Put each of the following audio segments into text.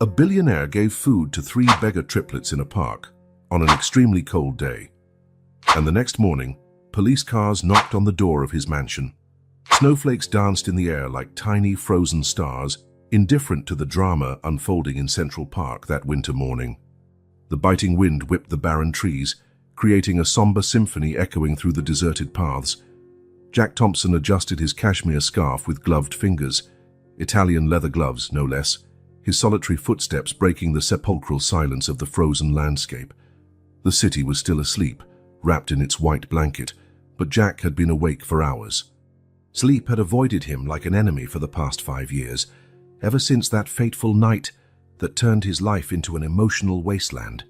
A billionaire gave food to 3 beggar triplets in a park on an extremely cold day. And the next morning, police cars knocked on the door of his mansion. Snowflakes danced in the air like tiny frozen stars, indifferent to the drama unfolding in Central Park that winter morning. The biting wind whipped the barren trees, creating a somber symphony echoing through the deserted paths. Jack Thompson adjusted his cashmere scarf with gloved fingers, Italian leather gloves, no less, his solitary footsteps breaking the sepulchral silence of the frozen landscape. The city was still asleep, wrapped in its white blanket, but Jack had been awake for hours. Sleep had avoided him like an enemy for the past 5 years, ever since that fateful night that turned his life into an emotional wasteland.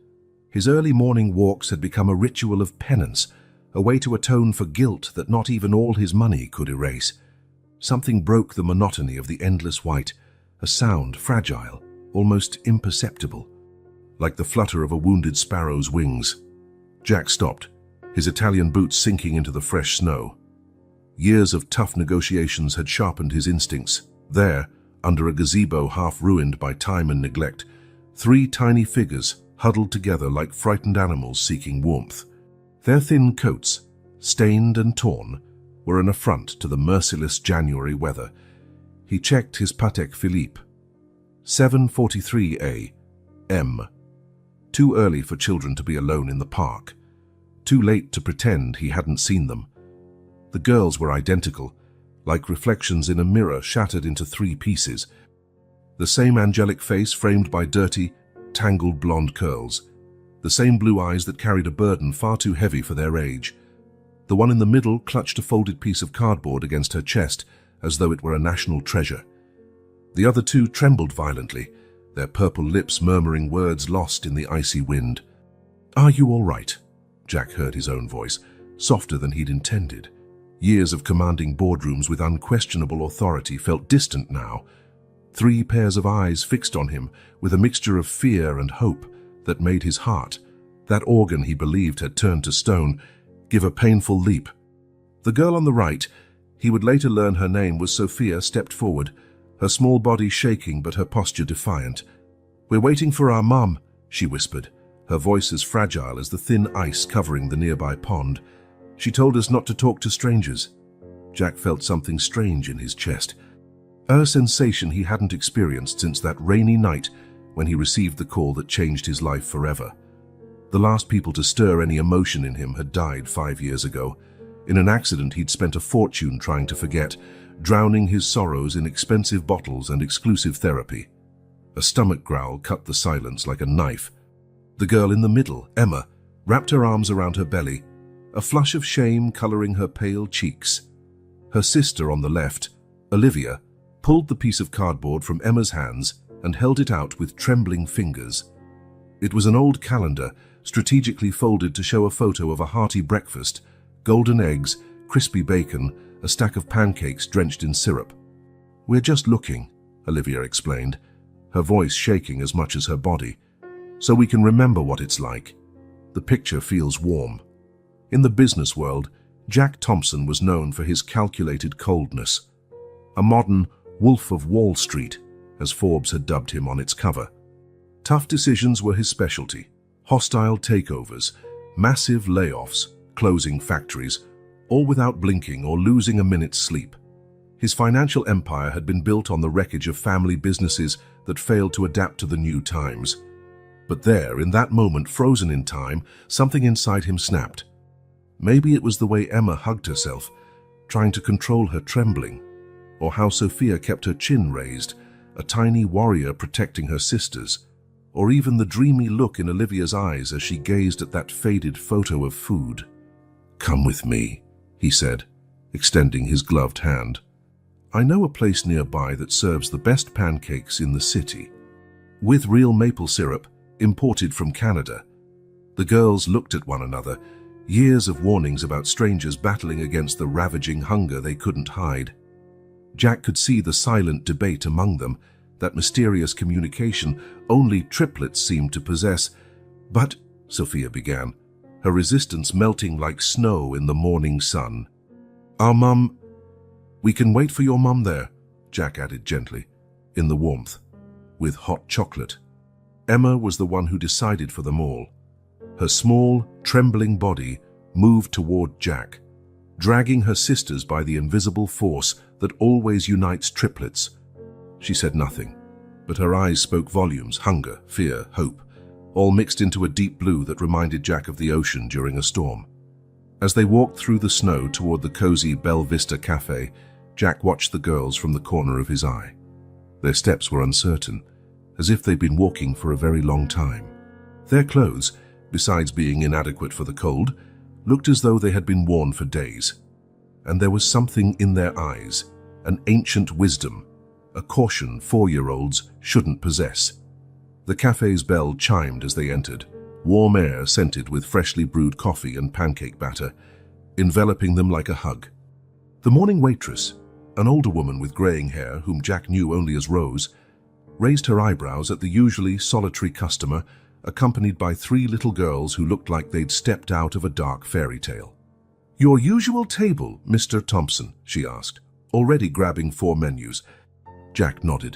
His early morning walks had become a ritual of penance, a way to atone for guilt that not even all his money could erase. Something broke the monotony of the endless white, a sound fragile, almost imperceptible, like the flutter of a wounded sparrow's wings. Jack stopped, his Italian boots sinking into the fresh snow. Years of tough negotiations had sharpened his instincts. There, under a gazebo half ruined by time and neglect, 3 tiny figures huddled together like frightened animals seeking warmth. Their thin coats, stained and torn, were an affront to the merciless January weather. He checked his Patek Philippe. 7:43 a.m. Too early for children to be alone in the park. Too late to pretend he hadn't seen them. The girls were identical, like reflections in a mirror shattered into 3 pieces. The same angelic face framed by dirty, tangled blonde curls. The same blue eyes that carried a burden far too heavy for their age. The one in the middle clutched a folded piece of cardboard against her chest, as though it were a national treasure. The other 2 trembled violently, their purple lips murmuring words lost in the icy wind. "Are you all right?" Jack heard his own voice, softer than he'd intended. Years of commanding boardrooms with unquestionable authority felt distant now. 3 pairs of eyes fixed on him with a mixture of fear and hope that made his heart, that organ he believed had turned to stone, give a painful leap. The girl on the right, he would later learn her name was Sophia, stepped forward, her small body shaking but her posture defiant. "We're waiting for our mum," she whispered, her voice as fragile as the thin ice covering the nearby pond. "She told us not to talk to strangers." Jack felt something strange in his chest, a sensation he hadn't experienced since that rainy night when he received the call that changed his life forever. The last people to stir any emotion in him had died 5 years ago. In an accident he'd spent a fortune trying to forget, drowning his sorrows in expensive bottles and exclusive therapy. A stomach growl cut the silence like a knife. The girl in the middle, Emma, wrapped her arms around her belly, a flush of shame coloring her pale cheeks. Her sister on the left, Olivia, pulled the piece of cardboard from Emma's hands and held it out with trembling fingers. It was an old calendar, strategically folded to show a photo of a hearty breakfast, golden eggs, crispy bacon, a stack of pancakes drenched in syrup. "We're just looking," Olivia explained, her voice shaking as much as her body, "so we can remember what it's like." The picture feels warm. In the business world, Jack Thompson was known for his calculated coldness. A modern Wolf of Wall Street, as Forbes had dubbed him on its cover. Tough decisions were his specialty. Hostile takeovers, massive layoffs, closing factories, all without blinking or losing a minute's sleep. His financial empire had been built on the wreckage of family businesses that failed to adapt to the new times. But there, in that moment frozen in time, something inside him snapped. Maybe it was the way Emma hugged herself, trying to control her trembling, or how Sophia kept her chin raised, a tiny warrior protecting her sisters, or even the dreamy look in Olivia's eyes as she gazed at that faded photo of food. "Come with me," he said, extending his gloved hand. "I know a place nearby that serves the best pancakes in the city, with real maple syrup, imported from Canada." The girls looked at one another, years of warnings about strangers battling against the ravaging hunger they couldn't hide. Jack could see the silent debate among them, that mysterious communication only triplets seemed to possess. "But," Sophia began, her resistance melting like snow in the morning sun. "Our "We can wait for your mum there," Jack added gently, in the warmth. with hot chocolate. Emma was the one who decided for them all. Her small, trembling body moved toward Jack, dragging her sisters by the invisible force that always unites triplets. She said nothing, but her eyes spoke volumes: hunger, fear, hope, all mixed into a deep blue that reminded Jack of the ocean during a storm. As they walked through the snow toward the cozy Belle Vista Cafe, Jack watched the girls from the corner of his eye. Their steps were uncertain, as if they'd been walking for a very long time. Their clothes, besides being inadequate for the cold, looked as though they had been worn for days. And there was something in their eyes, an ancient wisdom, a caution 4-year-olds shouldn't possess. The cafe's bell chimed as they entered, warm air scented with freshly brewed coffee and pancake batter, enveloping them like a hug. The morning waitress, an older woman with graying hair whom Jack knew only as Rose, raised her eyebrows at the usually solitary customer, accompanied by 3 little girls who looked like they'd stepped out of a dark fairy tale. "Your usual table, Mr. Thompson?" she asked, already grabbing 4 menus. Jack nodded,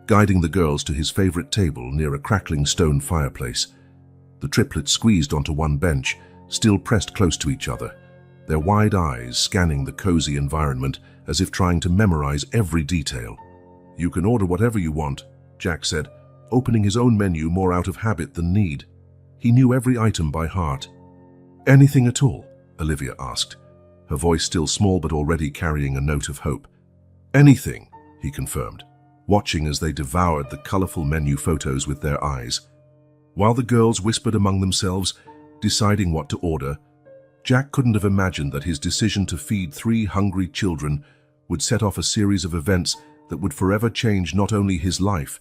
guiding the girls to his favorite table near a crackling stone fireplace. The triplets squeezed onto one bench, still pressed close to each other, their wide eyes scanning the cozy environment as if trying to memorize every detail. "You can order whatever you want," Jack said, opening his own menu more out of habit than need. He knew every item by heart. "Anything at all?" Olivia asked, her voice still small but already carrying a note of hope. "Anything," he confirmed, watching as they devoured the colorful menu photos with their eyes. While the girls whispered among themselves, deciding what to order, Jack couldn't have imagined that his decision to feed 3 hungry children would set off a series of events that would forever change not only his life,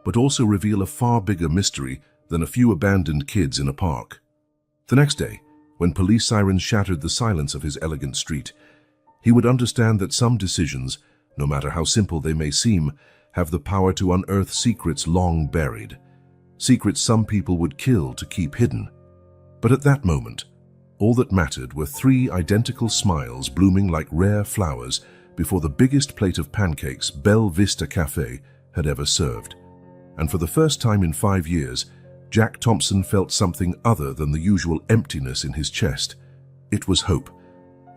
but also reveal a far bigger mystery than a few abandoned kids in a park. The next day, when police sirens shattered the silence of his elegant street, he would understand that some decisions, no matter how simple they may seem, have the power to unearth secrets long buried. Secrets some people would kill to keep hidden. But at that moment, all that mattered were 3 identical smiles blooming like rare flowers before the biggest plate of pancakes Belle Vista Cafe had ever served. And for the first time in 5 years, Jack Thompson felt something other than the usual emptiness in his chest. It was hope,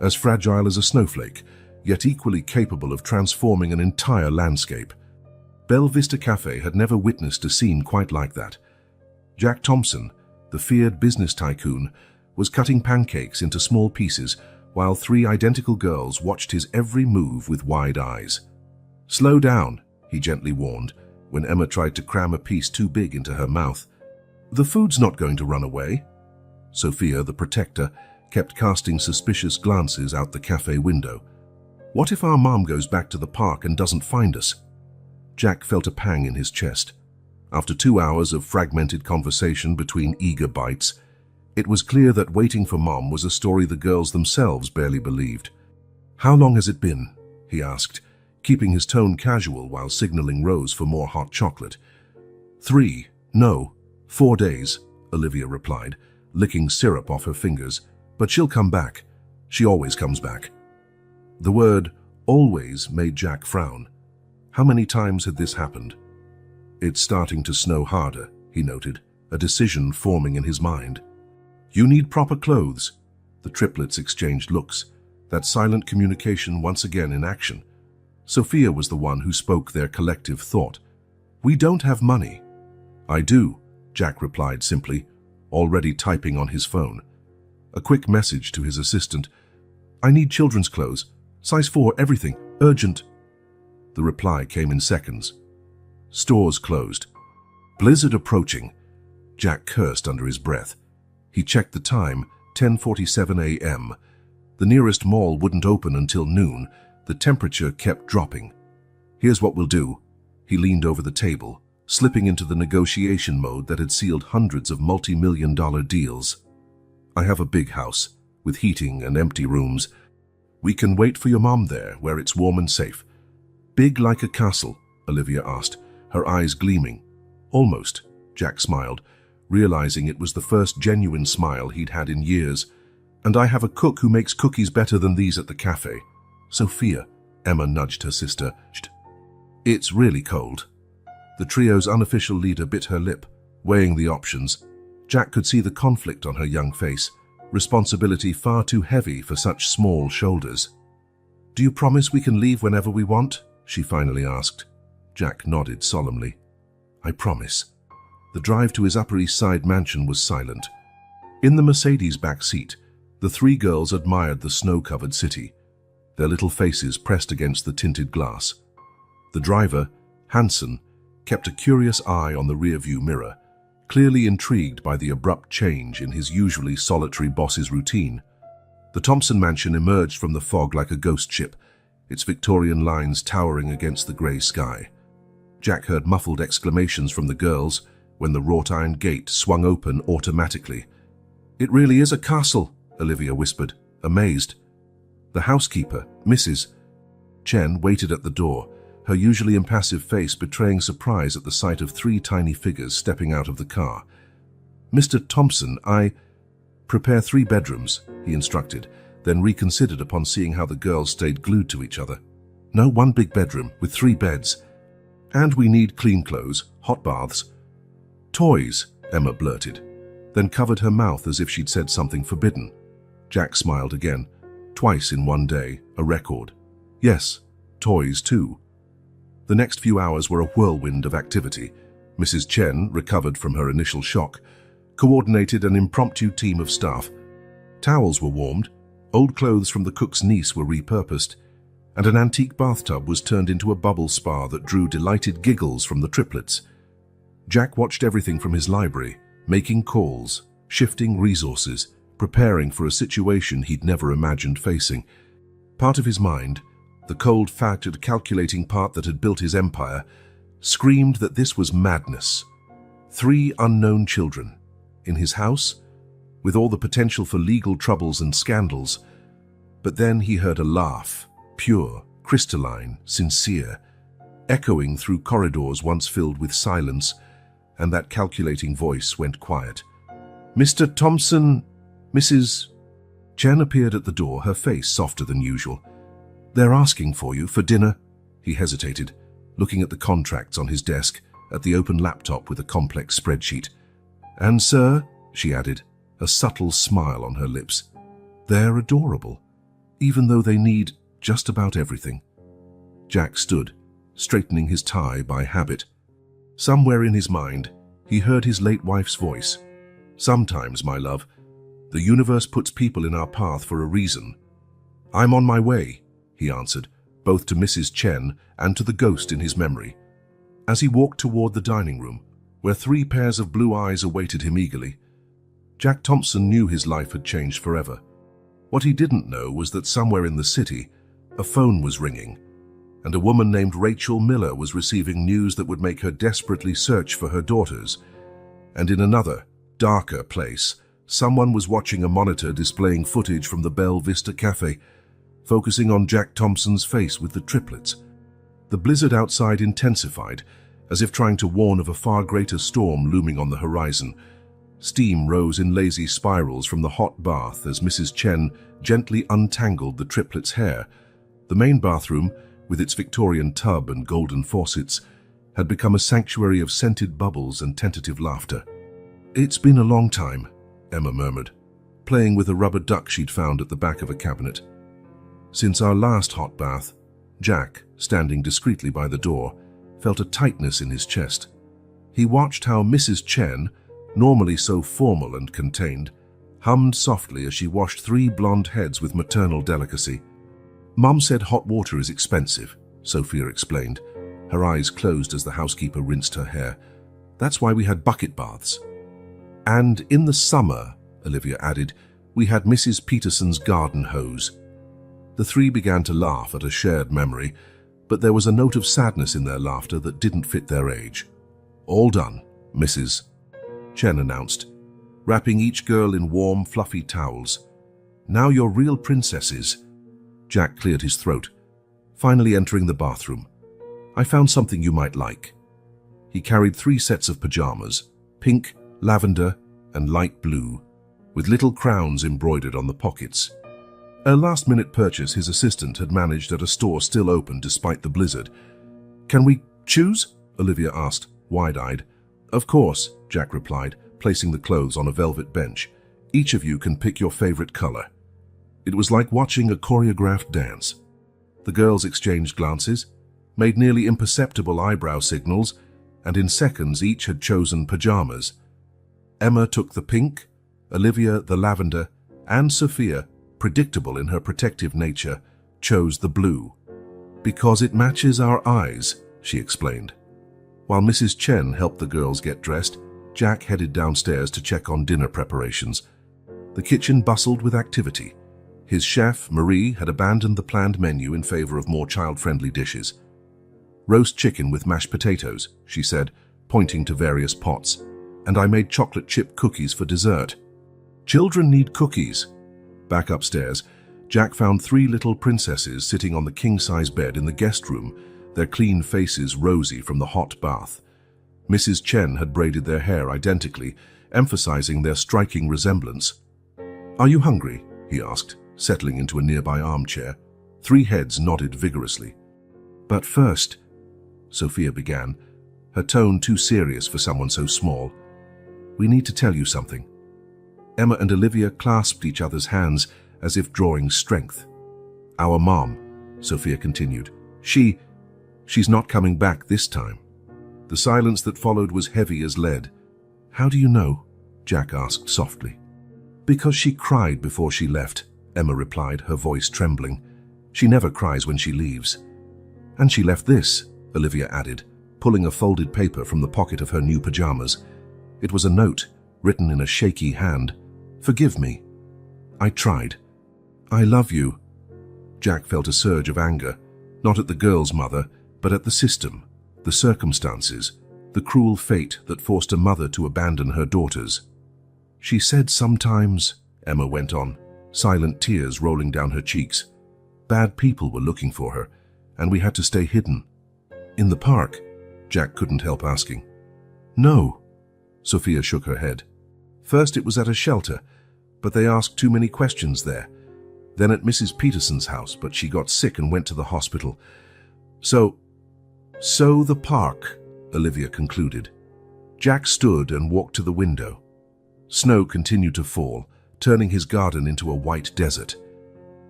as fragile as a snowflake, yet equally capable of transforming an entire landscape. Belle Vista Cafe had never witnessed a scene quite like that. Jack Thompson, the feared business tycoon, was cutting pancakes into small pieces while 3 identical girls watched his every move with wide eyes. "Slow down," he gently warned, when Emma tried to cram a piece too big into her mouth. "The food's not going to run away." Sophia, the protector, kept casting suspicious glances out the cafe window. "What if our mom goes back to the park and doesn't find us?" Jack felt a pang in his chest. After 2 hours of fragmented conversation between eager bites, it was clear that waiting for Mom was a story the girls themselves barely believed. "How long has it been?" he asked, keeping his tone casual while signaling Rose for more hot chocolate. 3, no, 4 days, Olivia replied, licking syrup off her fingers. "But she'll come back. She always comes back." The word "always" made Jack frown. How many times had this happened? "It's starting to snow harder," he noted, a decision forming in his mind. "You need proper clothes." The triplets exchanged looks, that silent communication once again in action. Sophia was the one who spoke their collective thought. "We don't have money." "I do," Jack replied simply, already typing on his phone. A quick message to his assistant. "I need children's clothes. Size 4, everything. Urgent." The reply came in seconds. Stores closed. Blizzard approaching. Jack cursed under his breath. He checked the time, 10:47 a.m. The nearest mall wouldn't open until noon. The temperature kept dropping. "Here's what we'll do." He leaned over the table, slipping into the negotiation mode that had sealed hundreds of multi-million-dollar deals. "I have a big house, with heating and empty rooms. We can wait for your mom there, where it's warm and safe." "Big like a castle?" Olivia asked, her eyes gleaming. "Almost," Jack smiled, realizing it was the first genuine smile he'd had in years. "And I have a cook who makes cookies better than these at the cafe." "Sophia," Emma nudged her sister. "Shh. It's really cold." The trio's unofficial leader bit her lip, weighing the options. Jack could see the conflict on her young face, responsibility far too heavy for such small shoulders. "Do you promise we can leave whenever we want?" she finally asked. Jack nodded solemnly. "I promise." The drive to his Upper East Side mansion was silent. In the Mercedes back seat, the three girls admired the snow-covered city, their little faces pressed against the tinted glass. The driver, Hanson, kept a curious eye on the rearview mirror, clearly intrigued by the abrupt change in his usually solitary boss's routine. The Thompson mansion emerged from the fog like a ghost ship, its Victorian lines towering against the grey sky. Jack heard muffled exclamations from the girls when the wrought-iron gate swung open automatically. "It really is a castle," Olivia whispered, amazed. The housekeeper, Mrs. Chen, waited at the door, her usually impassive face betraying surprise at the sight of three tiny figures stepping out of the car. "Mr. Thompson, prepare 3 bedrooms," he instructed, then reconsidered upon seeing how the girls stayed glued to each other. "No, 1 big bedroom with 3 beds. And we need clean clothes, hot baths." "Toys," Emma blurted, then covered her mouth as if she'd said something forbidden. Jack smiled again. Twice in one day, a record. Yes, toys too. The next few hours were a whirlwind of activity. Mrs. Chen, recovered from her initial shock, coordinated an impromptu team of staff. Towels were warmed, old clothes from the cook's niece were repurposed, and an antique bathtub was turned into a bubble spa that drew delighted giggles from the triplets. Jack watched everything from his library, making calls, shifting resources, preparing for a situation he'd never imagined facing. Part of his mind, the cold-factored, calculating part that had built his empire, screamed that this was madness. 3 unknown children, in his house, with all the potential for legal troubles and scandals. But then he heard a laugh, pure, crystalline, sincere, echoing through corridors once filled with silence, and that calculating voice went quiet. "Mr. Thompson, Mrs. Chen appeared at the door, her face softer than usual. "They're asking for you for dinner." He hesitated, looking at the contracts on his desk, at the open laptop with a complex spreadsheet. "And sir," she added, a subtle smile on her lips, "they're adorable, even though they need just about everything." Jack stood, straightening his tie by habit. Somewhere in his mind, he heard his late wife's voice. "Sometimes, my love, the universe puts people in our path for a reason." "I'm on my way," he answered, both to Mrs. Chen and to the ghost in his memory. As he walked toward the dining room, where 3 pairs of blue eyes awaited him eagerly, Jack Thompson knew his life had changed forever. What he didn't know was that somewhere in the city, a phone was ringing, and a woman named Rachel Miller was receiving news that would make her desperately search for her daughters. And in another, darker place, someone was watching a monitor displaying footage from the Belle Vista Cafe, focusing on Jack Thompson's face with the triplets. The blizzard outside intensified, as if trying to warn of a far greater storm looming on the horizon. Steam rose in lazy spirals from the hot bath as Mrs. Chen gently untangled the triplets' hair. The main bathroom, with its Victorian tub and golden faucets, had become a sanctuary of scented bubbles and tentative laughter. "It's been a long time," Emma murmured, playing with a rubber duck she'd found at the back of a cabinet. "Since our last hot bath." Jack, standing discreetly by the door, felt a tightness in his chest. He watched how Mrs. Chen, normally so formal and contained, hummed softly as she washed 3 blonde heads with maternal delicacy. "Mum said hot water is expensive," Sophia explained, her eyes closed as the housekeeper rinsed her hair. "That's why we had bucket baths. And in the summer," Olivia added, "we had Mrs. Peterson's garden hose." The 3 began to laugh at a shared memory, but there was a note of sadness in their laughter that didn't fit their age. "All done," Mrs. Chen announced, wrapping each girl in warm, fluffy towels. "Now you're real princesses." Jack cleared his throat, finally entering the bathroom. "I found something you might like." He carried 3 sets of pajamas, pink, lavender, and light blue, with little crowns embroidered on the pockets. A last-minute purchase his assistant had managed at a store still open despite the blizzard. "Can we choose?" Olivia asked, wide-eyed. Of course, Jack replied, placing the clothes on a velvet bench. Each of you can pick your favorite color. It was like watching a choreographed dance. The girls exchanged glances, made nearly imperceptible eyebrow signals, and in seconds each had chosen pajamas. Emma took the pink, Olivia the lavender, and Sophia, predictable in her protective nature, chose the blue. Because it matches our eyes, she explained. While Mrs. Chen helped the girls get dressed, Jack headed downstairs to check on dinner preparations. The kitchen bustled with activity. His chef, Marie, had abandoned the planned menu in favor of more child-friendly dishes. Roast chicken with mashed potatoes, she said, pointing to various pots, and I made chocolate chip cookies for dessert. Children need cookies. Back upstairs, Jack found 3 little princesses sitting on the king-size bed in the guest room, their clean faces rosy from the hot bath. Mrs. Chen had braided their hair identically, emphasizing their striking resemblance. Are you hungry? He asked, settling into a nearby armchair. 3 heads nodded vigorously. But first, Sophia began, her tone too serious for someone so small. We need to tell you something. Emma and Olivia clasped each other's hands as if drawing strength. Our mom, Sophia continued. She's not coming back this time. The silence that followed was heavy as lead. How do you know? Jack asked softly. Because she cried before she left, Emma replied, her voice trembling. She never cries when she leaves. And she left this, Olivia added, pulling a folded paper from the pocket of her new pajamas. It was a note, written in a shaky hand. Forgive me. I tried. I love you. Jack felt a surge of anger, not at the girl's mother, but at the system, the circumstances, the cruel fate that forced a mother to abandon her daughters. She said sometimes, Emma went on, silent tears rolling down her cheeks. Bad people were looking for her, and we had to stay hidden. In the park, Jack couldn't help asking. No, Sophia shook her head. First it was at a shelter, but they asked too many questions there. Then at Mrs. Peterson's house, but she got sick and went to the hospital. So the park, Olivia concluded. Jack stood and walked to the window. Snow continued to fall, turning his garden into a white desert.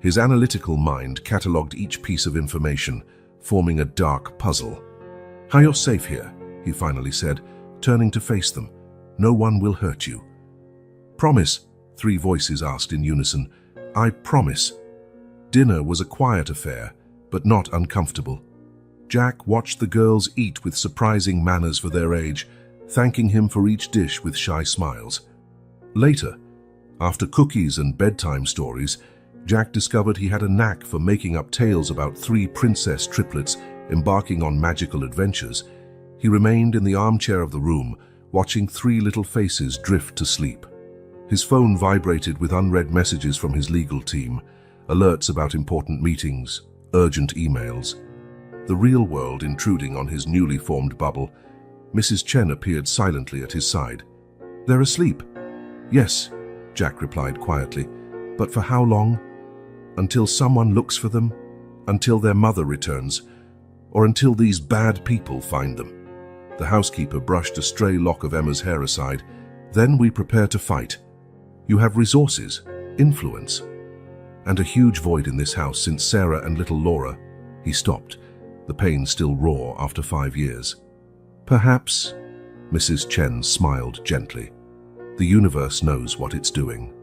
His analytical mind catalogued each piece of information, forming a dark puzzle. You're safe here, he finally said, turning to face them. No one will hurt you. Promise, 3 voices asked in unison. I promise. Dinner was a quiet affair, but not uncomfortable. Jack watched the girls eat with surprising manners for their age, thanking him for each dish with shy smiles. Later, after cookies and bedtime stories, Jack discovered he had a knack for making up tales about 3 princess triplets embarking on magical adventures. He remained in the armchair of the room, watching 3 little faces drift to sleep. His phone vibrated with unread messages from his legal team, alerts about important meetings, urgent emails. The real world intruding on his newly formed bubble. Mrs. Chen appeared silently at his side. They're asleep. Yes, Jack replied quietly. But for how long? Until someone looks for them? Until their mother returns? Or until these bad people find them? The housekeeper brushed a stray lock of Emma's hair aside. Then we prepare to fight. You have resources, influence, and a huge void in this house since Sarah and little Laura. He stopped, the pain still raw after 5 years. Perhaps, Mrs. Chen smiled gently. The universe knows what it's doing.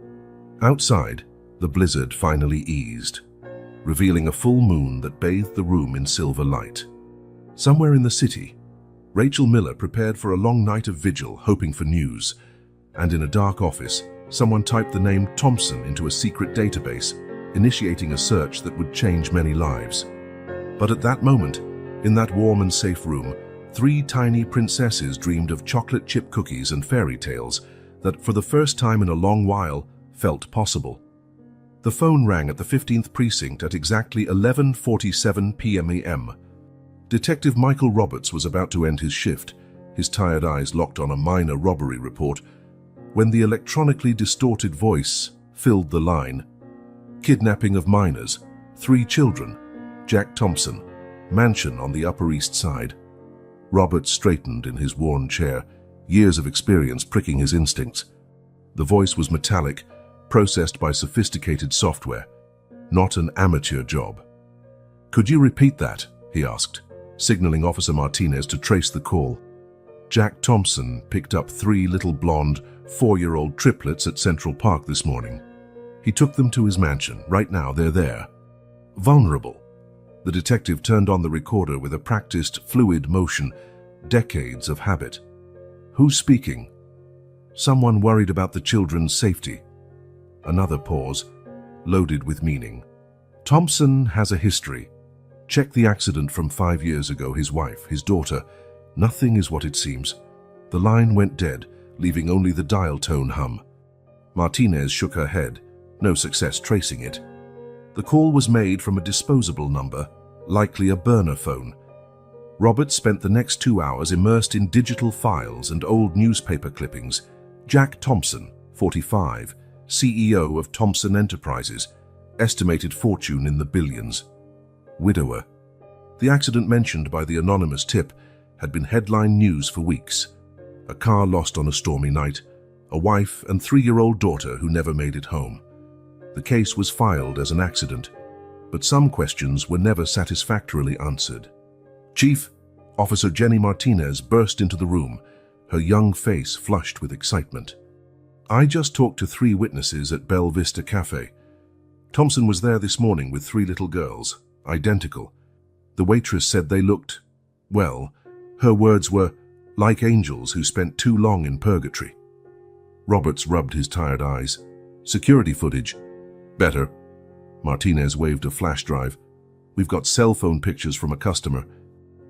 Outside, the blizzard finally eased, revealing a full moon that bathed the room in silver light. Somewhere in the city, Rachel Miller prepared for a long night of vigil, hoping for news, and in a dark office, someone typed the name Thompson into a secret database, initiating a search that would change many lives. But at that moment, in that warm and safe room, 3 tiny princesses dreamed of chocolate chip cookies and fairy tales that, for the first time in a long while, felt possible. The phone rang at the 15th precinct at exactly 11:47 p.m. Detective Michael Roberts was about to end his shift, his tired eyes locked on a minor robbery report, when the electronically distorted voice filled the line. Kidnapping of minors, 3 children, Jack Thompson, mansion on the Upper East Side. Robert straightened in his worn chair, years of experience pricking his instincts. The voice was metallic, processed by sophisticated software, not an amateur job. "Could you repeat that?" he asked, signaling Officer Martinez to trace the call. "Jack Thompson picked up 3 little blonde, 4-year-old triplets at Central Park this morning. He took them to his mansion. Right now, they're there. Vulnerable." The detective turned on the recorder with a practiced, fluid motion, decades of habit. "Who's speaking?" "Someone worried about the children's safety." Another pause, loaded with meaning. "Thompson has a history. Check the accident from 5 years ago, his wife, his daughter. Nothing is what it seems." The line went dead, leaving only the dial tone hum. Martinez shook her head, no success tracing it. The call was made from a disposable number, likely a burner phone. Robert spent the next 2 hours immersed in digital files and old newspaper clippings. Jack Thompson, 45, CEO of Thompson Enterprises, estimated fortune in the billions. Widower. The accident mentioned by the anonymous tip had been headline news for weeks. A car lost on a stormy night, a wife and 3-year-old daughter who never made it home. The case was filed as an accident, but some questions were never satisfactorily answered. "Chief," Officer Jenny Martinez burst into the room, her young face flushed with excitement. "I just talked to 3 witnesses at Belle Vista Cafe. Thompson was there this morning with 3 little girls, identical. The waitress said they looked, well, her words were, like angels who spent too long in purgatory." Roberts rubbed his tired eyes. "Security footage." "Better." Martinez waved a flash drive. "We've got cell phone pictures from a customer.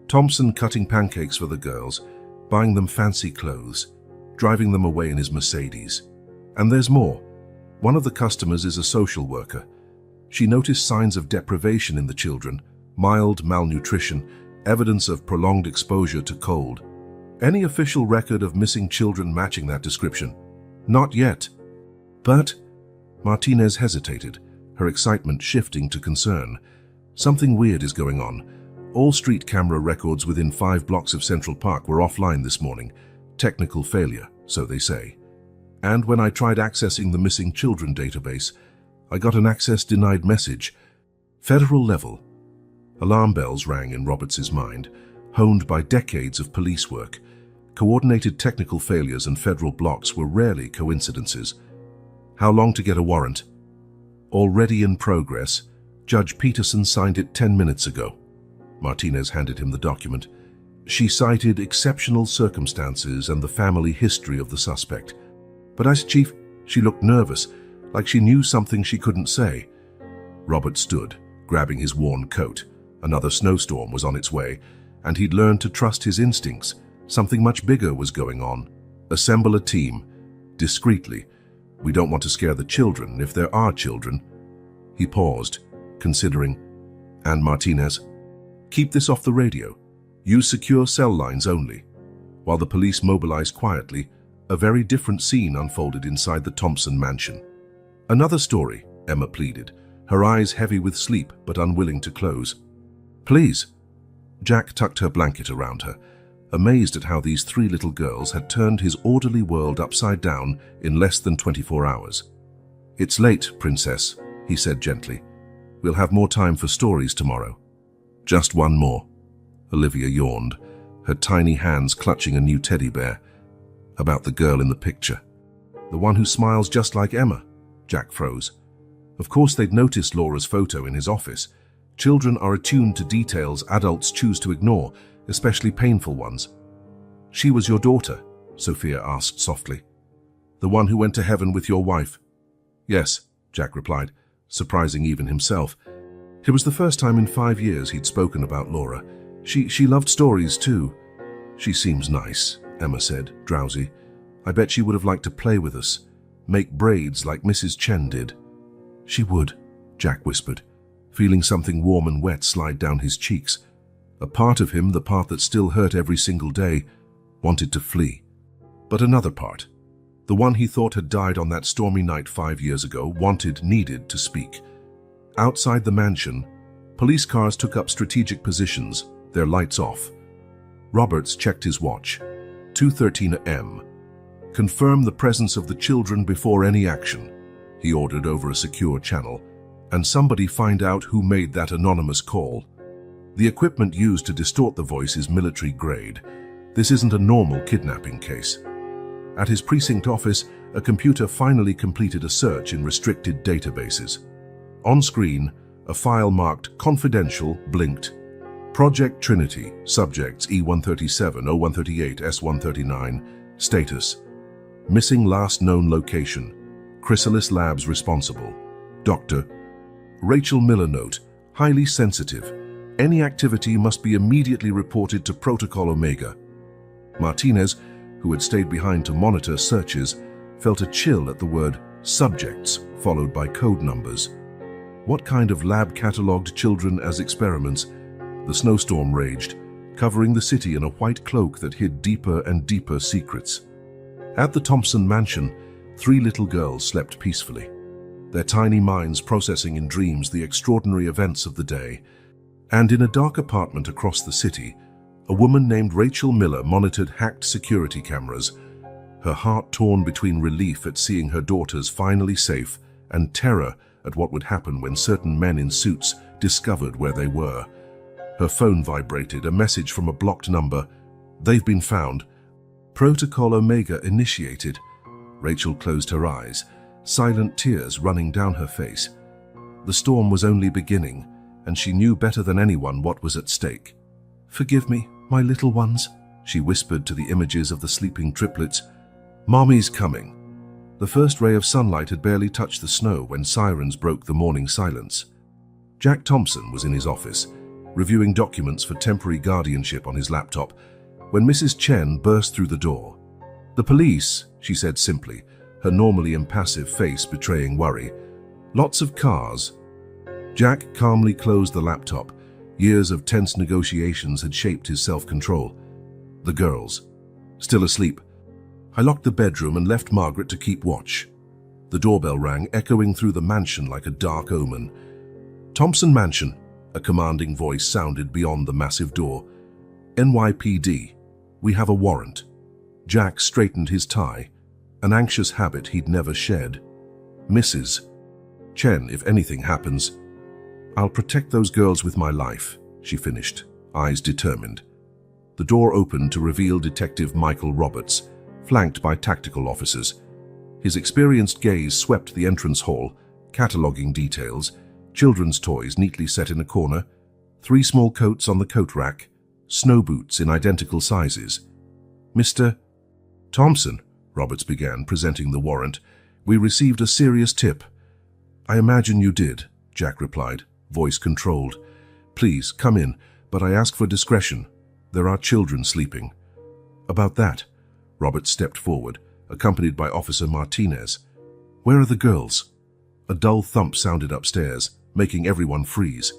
Thompson cutting pancakes for the girls, buying them fancy clothes, driving them away in his Mercedes. And there's more. One of the customers is a social worker. She noticed signs of deprivation in the children, mild malnutrition, evidence of prolonged exposure to cold. Any official record of missing children matching that description? Not yet." "But..." Martinez hesitated, her excitement shifting to concern. "Something weird is going on. All street camera records within 5 blocks of Central Park were offline this morning. Technical failure, so they say. And when I tried accessing the missing children database, I got an access denied message. Federal level." Alarm bells rang in Roberts' mind, honed by decades of police work. Coordinated technical failures and federal blocks were rarely coincidences. "How long to get a warrant?" "Already in progress. Judge Peterson signed it 10 minutes ago." Martinez handed him the document. She cited exceptional circumstances and the family history of the suspect. "But as chief," she looked nervous, like she knew something she couldn't say. Robert stood, grabbing his worn coat. Another snowstorm was on its way, and he'd learned to trust his instincts. Something much bigger was going on. "Assemble a team. Discreetly. We don't want to scare the children, if there are children." He paused, considering. "And Martinez, keep this off the radio. Use secure cell lines only." While the police mobilized quietly, a very different scene unfolded inside the Thompson mansion. "Another story," Emma pleaded, her eyes heavy with sleep but unwilling to close. "Please." Jack tucked her blanket around her, amazed at how these 3 little girls had turned his orderly world upside down in less than 24 hours. "It's late, Princess," he said gently. "We'll have more time for stories tomorrow." "Just one more." Olivia yawned, her tiny hands clutching a new teddy bear. "About the girl in the picture." "The one who smiles just like Emma?" Jack froze. Of course they'd noticed Laura's photo in his office. Children are attuned to details adults choose to ignore, especially painful ones. "She was your daughter?" Sophia asked softly. "The one who went to heaven with your wife?" "Yes," Jack replied, surprising even himself. It was the first time in 5 years he'd spoken about Laura. She loved stories too." "She seems nice," Emma said, drowsy. "I bet she would have liked to play with us, make braids like Mrs. Chen did." "She would," Jack whispered, feeling something warm and wet slide down his cheeks. A part of him, the part that still hurt every single day, wanted to flee. But another part, the one he thought had died on that stormy night 5 years ago, needed to speak. Outside the mansion, police cars took up strategic positions, their lights off. Roberts checked his watch. 2:13 a.m. Confirm the presence of the children before any action, he ordered over a secure channel, and somebody find out who made that anonymous call. The equipment used to distort the voice is military grade. This isn't a normal kidnapping case. At his precinct office, a computer finally completed a search in restricted databases. On screen, a file marked Confidential blinked. Project Trinity, subjects E137, O138, S139, status. Missing last known location. Chrysalis Labs responsible. Dr. Rachel Miller note, highly sensitive. Any activity must be immediately reported to Protocol Omega. Martinez, who had stayed behind to monitor searches, felt a chill at the word subjects, followed by code numbers. What kind of lab catalogued children as experiments? The snowstorm raged, covering the city in a white cloak that hid deeper and deeper secrets. At the Thompson mansion, 3 little girls slept peacefully, their tiny minds processing in dreams the extraordinary events of the day. And in a dark apartment across the city, a woman named Rachel Miller monitored hacked security cameras, her heart torn between relief at seeing her daughters finally safe and terror at what would happen when certain men in suits discovered where they were. Her phone vibrated, a message from a blocked number. They've been found. Protocol Omega initiated. Rachel closed her eyes, silent tears running down her face. The storm was only beginning, and she knew better than anyone what was at stake. "Forgive me, my little ones," she whispered to the images of the sleeping triplets. "Mommy's coming." The first ray of sunlight had barely touched the snow when sirens broke the morning silence. Jack Thompson was in his office, reviewing documents for temporary guardianship on his laptop, when Mrs. Chen burst through the door. "The police," she said simply, her normally impassive face betraying worry. "Lots of cars." Jack calmly closed the laptop. Years of tense negotiations had shaped his self-control. The girls, still asleep. "I locked the bedroom and left Margaret to keep watch." The doorbell rang, echoing through the mansion like a dark omen. "Thompson Mansion," a commanding voice sounded beyond the massive door. "NYPD, we have a warrant." Jack straightened his tie, an anxious habit he'd never shed. "Mrs. Chen, if anything happens, I'll protect those girls with my life," she finished, eyes determined. The door opened to reveal Detective Michael Roberts, flanked by tactical officers. His experienced gaze swept the entrance hall, cataloging details, children's toys neatly set in a corner, 3 small coats on the coat rack, snow boots in identical sizes. "Mr. Thompson," Roberts began, presenting the warrant, "we received a serious tip." "I imagine you did," Jack replied, voice controlled. "Please, come in, but I ask for discretion. There are children sleeping." "About that," Roberts stepped forward, accompanied by Officer Martinez. "Where are the girls?" A dull thump sounded upstairs, making everyone freeze.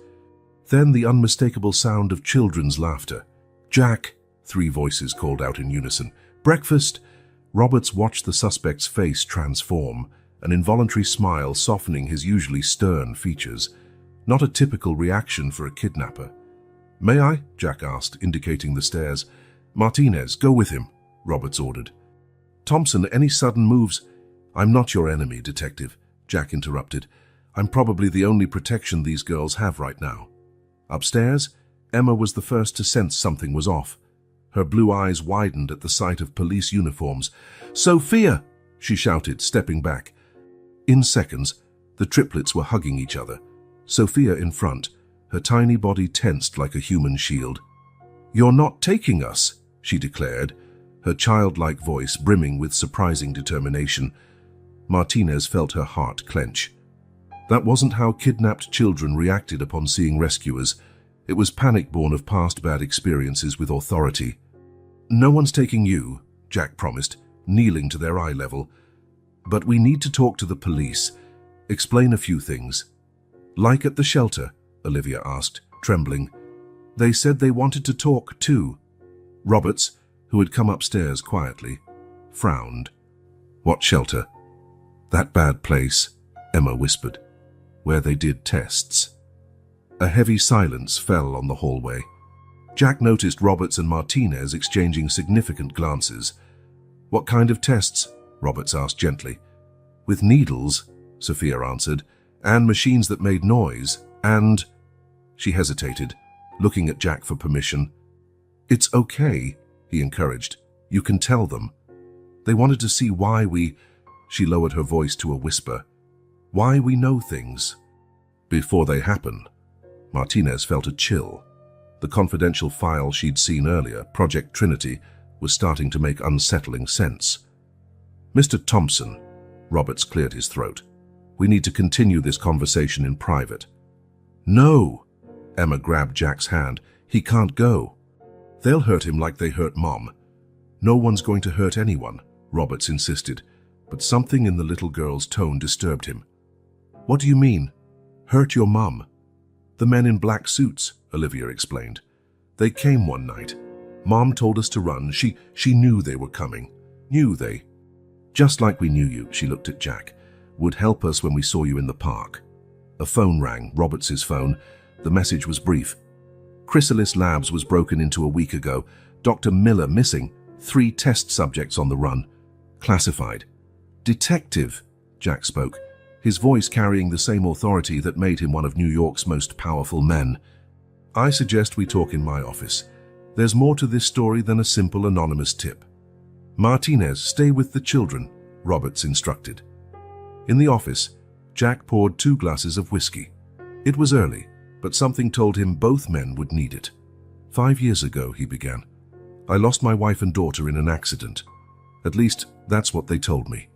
Then the unmistakable sound of children's laughter. "Jack," 3 voices called out in unison. "Breakfast!" Roberts watched the suspect's face transform, an involuntary smile softening his usually stern features. Not a typical reaction for a kidnapper. "May I?" Jack asked, indicating the stairs. "Martinez, go with him," Roberts ordered. "Thompson, any sudden moves—" "I'm not your enemy, Detective," Jack interrupted. "I'm probably the only protection these girls have right now." Upstairs, Emma was the first to sense something was off. Her blue eyes widened at the sight of police uniforms. "Sophia!" she shouted, stepping back. In seconds, the triplets were hugging each other, Sophia in front, her tiny body tensed like a human shield. "You're not taking us," she declared, her childlike voice brimming with surprising determination. Martinez felt her heart clench. That wasn't how kidnapped children reacted upon seeing rescuers. It was panic born of past bad experiences with authority. "No one's taking you," Jack promised, kneeling to their eye level. "But we need to talk to the police. Explain a few things." "Like at the shelter?" Olivia asked, trembling. "They said they wanted to talk too." Roberts, who had come upstairs quietly, frowned. "What shelter?" "That bad place," Emma whispered, "where they did tests." A heavy silence fell on the hallway. Jack noticed Roberts and Martinez exchanging significant glances. "What kind of tests?" Roberts asked gently. "With needles," Sophia answered, "and machines that made noise, and—" She hesitated, looking at Jack for permission. "It's okay," he encouraged. "You can tell them. They wanted to see why we—" She lowered her voice to a whisper. "Why we know things. Before they happen." Martinez felt a chill. The confidential file she'd seen earlier, Project Trinity, was starting to make unsettling sense. "Mr. Thompson," Roberts cleared his throat, "we need to continue this conversation in private." "No!" Emma grabbed Jack's hand. "He can't go. They'll hurt him like they hurt Mom." "No one's going to hurt anyone," Roberts insisted, but something in the little girl's tone disturbed him. "What do you mean? Hurt your mum?" "The men in black suits," Olivia explained. "They came one night. Mom told us to run. She knew they were coming. Knew they. Just like we knew you," she looked at Jack. "Would help us when we saw you in the park." A phone rang, Roberts's phone. The message was brief. "Chrysalis Labs was broken into a week ago. Dr. Miller missing. 3 test subjects on the run. Classified." "Detective," Jack spoke, his voice carrying the same authority that made him one of New York's most powerful men. "I suggest we talk in my office. There's more to this story than a simple anonymous tip." "Martinez, stay with the children," Roberts instructed. In the office, Jack poured 2 glasses of whiskey. It was early, but something told him both men would need it. "5 years ago," he began, "I lost my wife and daughter in an accident. At least, that's what they told me.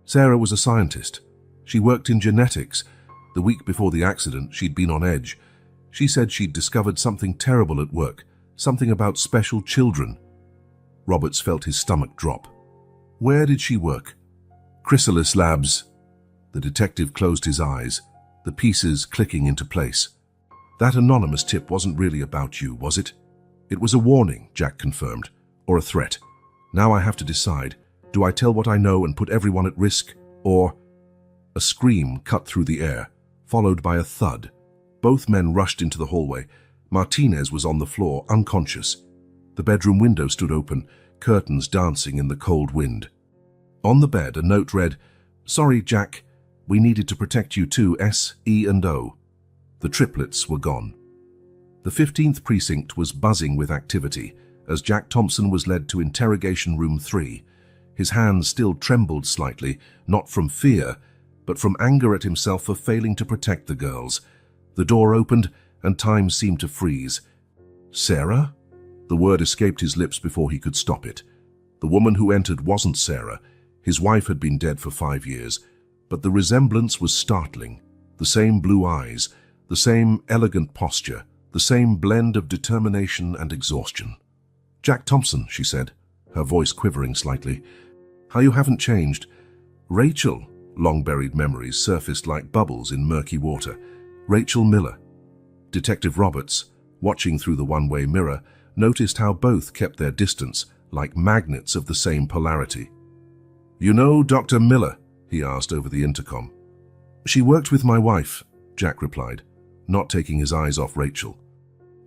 Sarah was a scientist. She worked in genetics. The week before the accident, she'd been on edge. She said she'd discovered something terrible at work, something about special children." Roberts felt his stomach drop. "Where did she work?" "Chrysalis Labs." The detective closed his eyes, the pieces clicking into place. "That anonymous tip wasn't really about you, was it?" "It was a warning," Jack confirmed, "or a threat. Now I have to decide. Do I tell what I know and put everyone at risk, or—" A scream cut through the air, followed by a thud. Both men rushed into the hallway. Martinez was on the floor, unconscious. The bedroom window stood open, curtains dancing in the cold wind. On the bed, a note read, "Sorry, Jack. We needed to protect you too, S, E, and O." The triplets were gone. The 15th precinct was buzzing with activity as Jack Thompson was led to interrogation room 3. His hands still trembled slightly, not from fear, but from anger at himself for failing to protect the girls. The door opened, and time seemed to freeze. "Sarah?" The word escaped his lips before he could stop it. The woman who entered wasn't Sarah. His wife had been dead for 5 years, but the resemblance was startling. The same blue eyes, the same elegant posture, the same blend of determination and exhaustion. "Jack Thompson," she said, her voice quivering slightly. "How you haven't changed." "Rachel." Long-buried memories surfaced like bubbles in murky water. "Rachel Miller." Detective Roberts, watching through the one-way mirror, noticed how both kept their distance, like magnets of the same polarity. "You know Dr. Miller?" he asked over the intercom. "She worked with my wife," Jack replied, not taking his eyes off Rachel.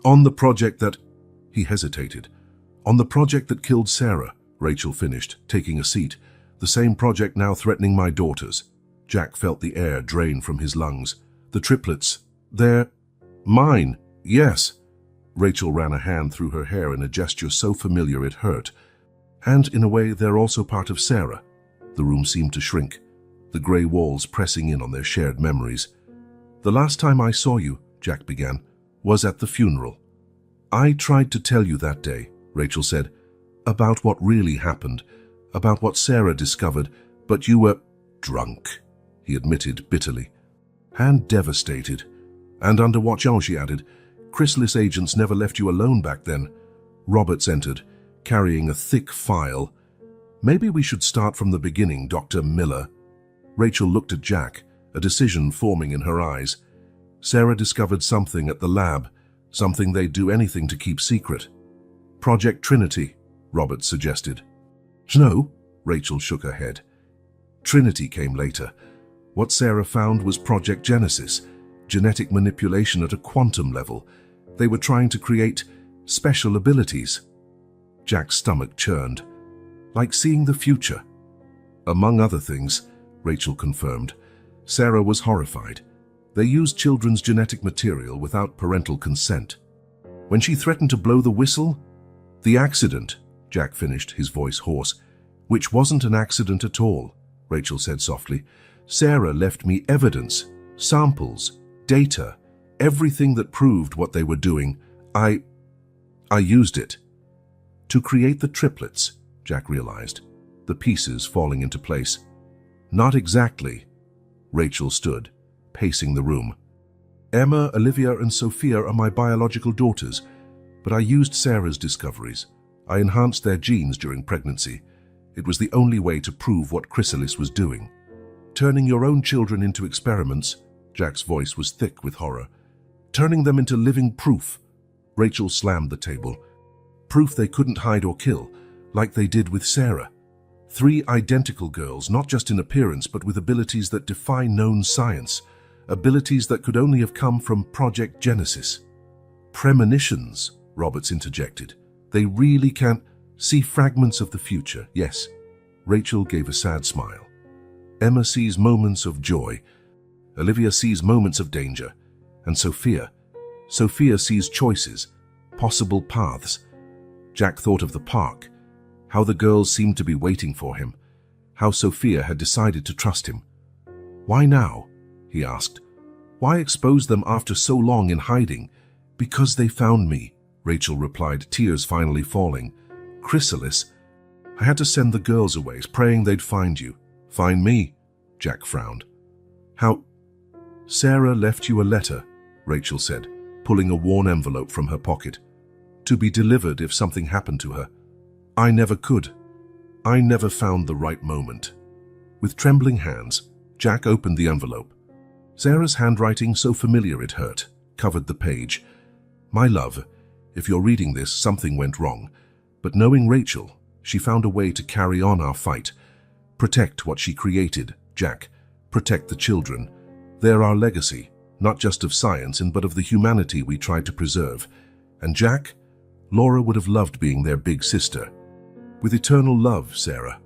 "On the project that—" He hesitated. "On the project that killed Sarah," Rachel finished, taking a seat. "The same project now threatening my daughters." Jack felt the air drain from his lungs. "The triplets, they're—" "Mine, yes." Rachel ran a hand through her hair in a gesture so familiar it hurt. "And in a way, they're also part of Sarah." The room seemed to shrink, the grey walls pressing in on their shared memories. "The last time I saw you," Jack began, "was at the funeral. I tried to tell you that day," Rachel said, "about what really happened, about what Sarah discovered, but you were—" "Drunk," he admitted bitterly. "And devastated. And under watch," she added. "Chrysalis agents never left you alone back then." Roberts entered, carrying a thick file. "Maybe we should start from the beginning, Dr. Miller." Rachel looked at Jack, a decision forming in her eyes. "Sarah discovered something at the lab, something they'd do anything to keep secret." "Project Trinity," Roberts suggested. "No," Rachel shook her head. "Trinity came later. What Sarah found was Project Genesis, genetic manipulation at a quantum level. They were trying to create—" Special abilities. Jack's stomach churned. Like seeing the future. Among other things, Rachel confirmed. Sarah was horrified. They used children's genetic material without parental consent. When she threatened to blow the whistle, the accident, Jack finished, his voice hoarse. Which wasn't an accident at all, Rachel said softly. Sarah left me evidence, samples, data, everything that proved what they were doing. I used it. To create the triplets, Jack realized, the pieces falling into place. Not exactly. Rachel stood, pacing the room. Emma, Olivia, and Sophia are my biological daughters, but I used Sarah's discoveries. I enhanced their genes during pregnancy. It was the only way to prove what Chrysalis was doing. Turning your own children into experiments, Jack's voice was thick with horror. Turning them into living proof. Rachel slammed the table. Proof they couldn't hide or kill, like they did with Sarah. 3 identical girls, not just in appearance, but with abilities that defy known science. Abilities that could only have come from Project Genesis. Premonitions, Roberts interjected. They really can see fragments of the future, yes. Rachel gave a sad smile. Emma sees moments of joy. Olivia sees moments of danger. And Sophia sees choices, possible paths. Jack thought of the park, how the girls seemed to be waiting for him, how Sophia had decided to trust him. Why now? He asked. Why expose them after so long in hiding? Because they found me, Rachel replied, tears finally falling. Chrysalis, I had to send the girls away, praying they'd find you. Find me? Jack frowned. How? Sarah left you a letter, Rachel said, pulling a worn envelope from her pocket. To be delivered if something happened to her. I never could. I never found the right moment. With trembling hands, Jack opened the envelope. Sarah's handwriting, so familiar it hurt, covered the page. My love, if you're reading this, something went wrong. But knowing Rachel, she found a way to carry on our fight. Protect what she created, Jack. Protect the children. They're our legacy, not just of science, but of the humanity we tried to preserve. And Jack, Laura would have loved being their big sister. With eternal love, Sarah.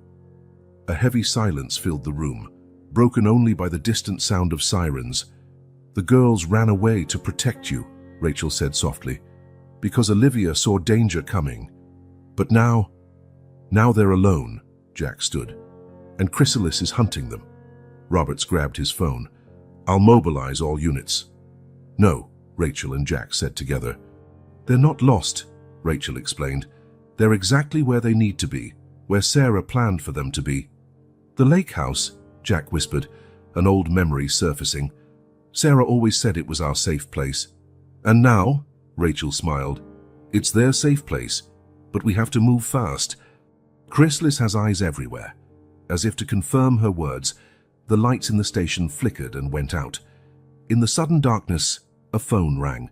A heavy silence filled the room, broken only by the distant sound of sirens. The girls ran away to protect you, Rachel said softly, because Olivia saw danger coming. But now they're alone, Jack stood, and Chrysalis is hunting them. Roberts grabbed his phone. I'll mobilize all units. No, Rachel and Jack said together. They're not lost, Rachel explained. They're exactly where they need to be, where Sarah planned for them to be. The lake house, Jack whispered, an old memory surfacing. Sarah always said it was our safe place. And now, Rachel smiled, it's their safe place, but we have to move fast. Chrysalis has eyes everywhere. As if to confirm her words, the lights in the station flickered and went out. In the sudden darkness, a phone rang.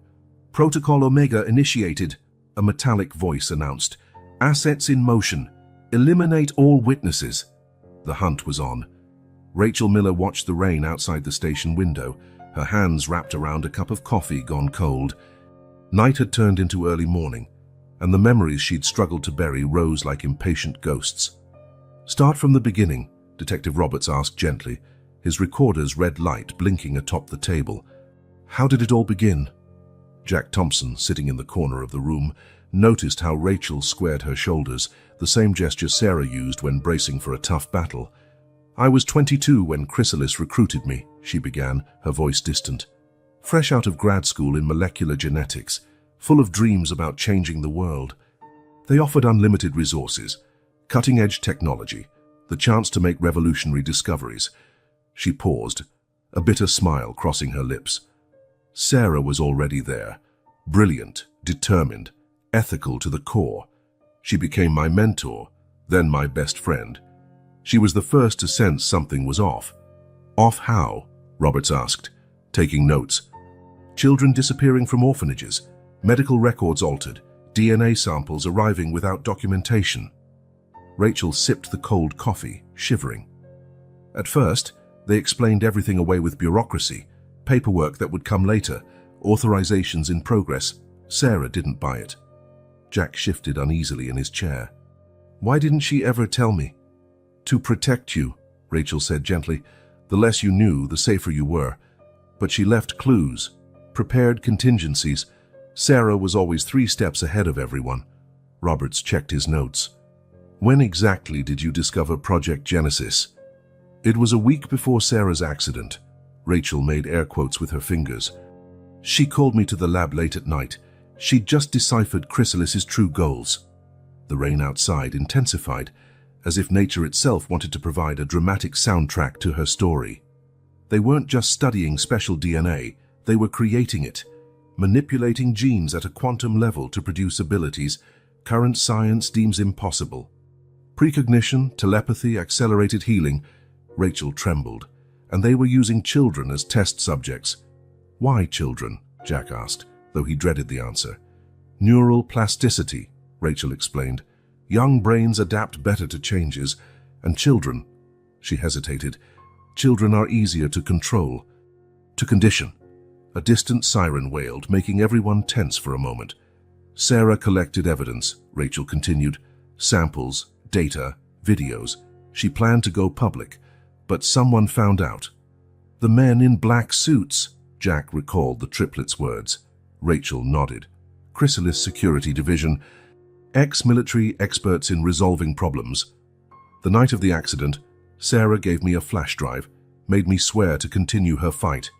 Protocol Omega initiated, a metallic voice announced. Assets in motion. Eliminate all witnesses. The hunt was on. Rachel Miller watched the rain outside the station window, her hands wrapped around a cup of coffee gone cold. Night had turned into early morning, and the memories she'd struggled to bury rose like impatient ghosts. Start from the beginning, Detective Roberts asked gently, his recorder's red light blinking atop the table. How did it all begin? Jack Thompson, sitting in the corner of the room, noticed how Rachel squared her shoulders, the same gesture Sarah used when bracing for a tough battle. I was 22 when Chrysalis recruited me, she began, her voice distant. Fresh out of grad school in molecular genetics, full of dreams about changing the world. They offered unlimited resources, cutting-edge technology, the chance to make revolutionary discoveries. She paused, a bitter smile crossing her lips. Sarah was already there, brilliant, determined, ethical to the core. She became my mentor, then my best friend. She was the first to sense something was off. Off how? Roberts asked, taking notes. Children disappearing from orphanages, medical records altered, DNA samples arriving without documentation. Rachel sipped the cold coffee, shivering. At first, they explained everything away with bureaucracy, paperwork that would come later, authorizations in progress. Sarah didn't buy it. Jack shifted uneasily in his chair. Why didn't she ever tell me? To protect you, Rachel said gently. The less you knew, the safer you were. But she left clues, prepared contingencies. Sarah was always 3 steps ahead of everyone. Roberts checked his notes. When exactly did you discover Project Genesis? It was a week before Sarah's accident. Rachel made air quotes with her fingers. She called me to the lab late at night. She'd just deciphered Chrysalis's true goals. The rain outside intensified, as if nature itself wanted to provide a dramatic soundtrack to her story. They weren't just studying special DNA, they were creating it, manipulating genes at a quantum level to produce abilities current science deems impossible. Precognition, telepathy, accelerated healing. Rachel trembled, and they were using children as test subjects. Why children? Jack asked, though he dreaded the answer. Neural plasticity, Rachel explained. Young brains adapt better to changes, and children, she hesitated, children are easier to control, to condition. A distant siren wailed, making everyone tense for a moment. Sarah collected evidence, Rachel continued. Samples, data, videos. She planned to go public, but someone found out. The men in black suits, Jack recalled the triplets' words. Rachel nodded. Chrysalis Security Division, ex-military experts in resolving problems. The night of the accident, Sarah gave me a flash drive, made me swear to continue her fight.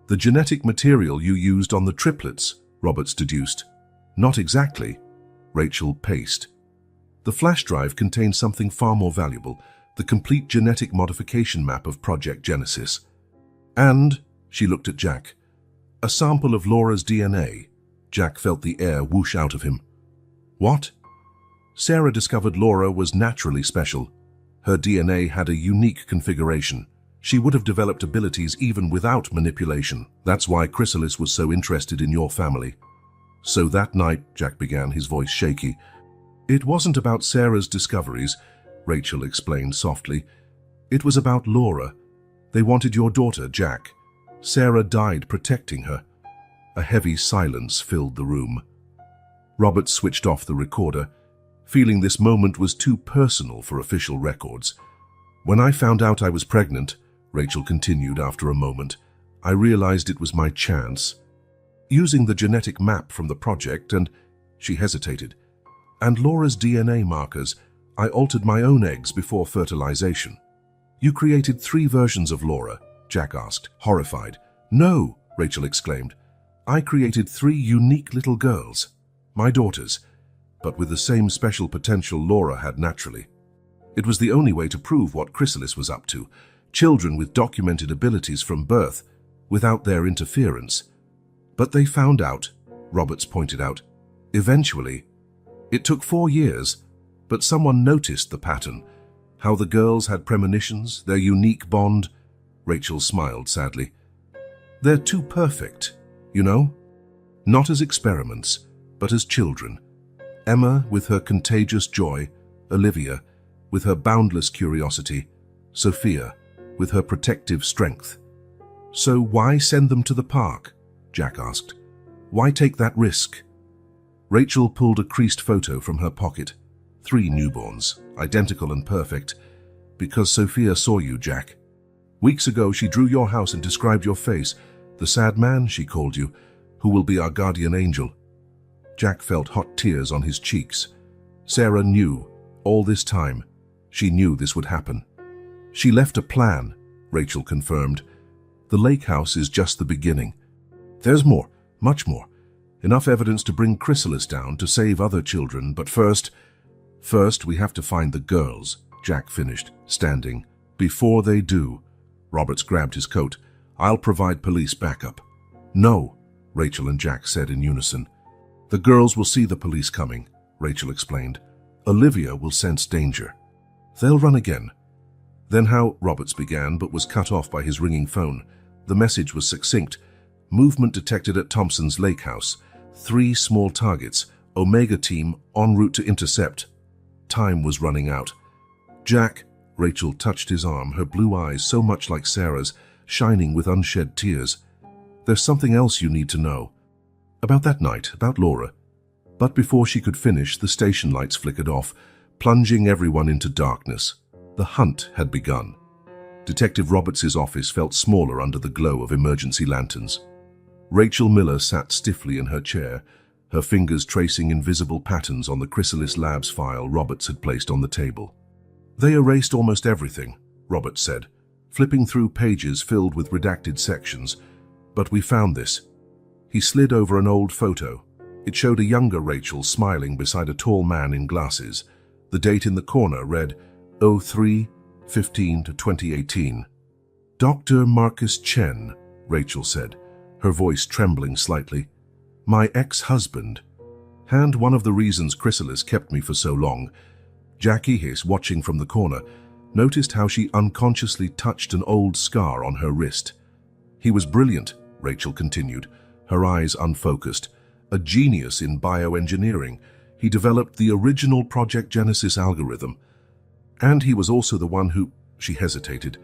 The genetic material you used on the triplets, Roberts deduced. Not exactly, Rachel paced. The flash drive contained something far more valuable, the complete genetic modification map of Project Genesis. And, she looked at Jack, a sample of Laura's DNA. Jack felt the air whoosh out of him. What? Sarah discovered Laura was naturally special. Her DNA had a unique configuration. She would have developed abilities even without manipulation. That's why Chrysalis was so interested in your family. So that night, Jack began, his voice shaky. It wasn't about Sarah's discoveries, Rachel explained softly. It was about Laura. They wanted your daughter, Jack. Sarah died protecting her. A heavy silence filled the room. Robert switched off the recorder, feeling this moment was too personal for official records. When I found out I was pregnant, Rachel continued after a moment, I realized it was my chance. Using the genetic map from the project and, she hesitated, and Laura's DNA markers, I altered my own eggs before fertilization. You created 3 versions of Laura, Jack asked, horrified. No, Rachel exclaimed. I created 3 unique little girls, my daughters, but with the same special potential Laura had naturally. It was the only way to prove what Chrysalis was up to, children with documented abilities from birth, without their interference. But they found out, Roberts pointed out. Eventually. It took 4 years, but someone noticed the pattern, how the girls had premonitions, their unique bond. Rachel smiled sadly. They're too perfect, you know? Not as experiments, but as children. Emma with her contagious joy, Olivia with her boundless curiosity, Sophia with her protective strength. So why send them to the park? Jack asked. Why take that risk? Rachel pulled a creased photo from her pocket. 3 newborns, identical and perfect. Because Sophia saw you, Jack. Weeks ago she drew your house and described your face, the sad man, she called you, who will be our guardian angel. Jack felt hot tears on his cheeks. Sarah knew, all this time, she knew this would happen. She left a plan, Rachel confirmed. The lake house is just the beginning. There's more, much more. Enough evidence to bring Chrysalis down to save other children, but first we have to find the girls, Jack finished, standing. Before they do, Roberts grabbed his coat. I'll provide police backup. No, Rachel and Jack said in unison. The girls will see the police coming, Rachel explained. Olivia will sense danger. They'll run again. Then how, Roberts began, but was cut off by his ringing phone. The message was succinct. Movement detected at Thompson's lake house. 3 small targets. Omega team en route to intercept. Time was running out. Jack, Rachel touched his arm, her blue eyes so much like Sarah's, shining with unshed tears. There's something else you need to know. About that night, about Laura. But before she could finish, the station lights flickered off, plunging everyone into darkness. The hunt had begun. Detective Roberts' office felt smaller under the glow of emergency lanterns. Rachel Miller sat stiffly in her chair, her fingers tracing invisible patterns on the Chrysalis Labs file Roberts had placed on the table. "They erased almost everything," Roberts said, flipping through pages filled with redacted sections. "But we found this." He slid over an old photo. It showed a younger Rachel smiling beside a tall man in glasses. The date in the corner read 03-15-2018. "Dr. Marcus Chen," Rachel said, her voice trembling slightly. "My ex-husband. And one of the reasons Chrysalis kept me for so long." Jackie Hiss, watching from the corner, noticed how she unconsciously touched an old scar on her wrist. "He was brilliant," Rachel continued, her eyes unfocused. "A genius in bioengineering. He developed the original Project Genesis algorithm. And he was also the one who," she hesitated,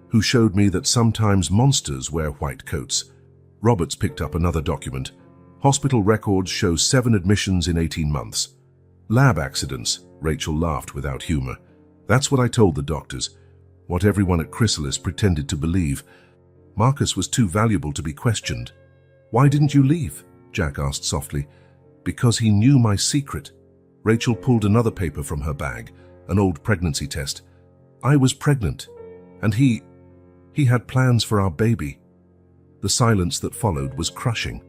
"who showed me that sometimes monsters wear white coats." Roberts picked up another document. "Hospital records show 7 admissions in 18 months. Lab accidents," Rachel laughed without humor. "That's what I told the doctors. What everyone at Chrysalis pretended to believe. Marcus was too valuable to be questioned." "Why didn't you leave?" Jack asked softly. "Because he knew my secret." Rachel pulled another paper from her bag, an old pregnancy test. "I was pregnant, and he had plans for our baby." The silence that followed was crushing.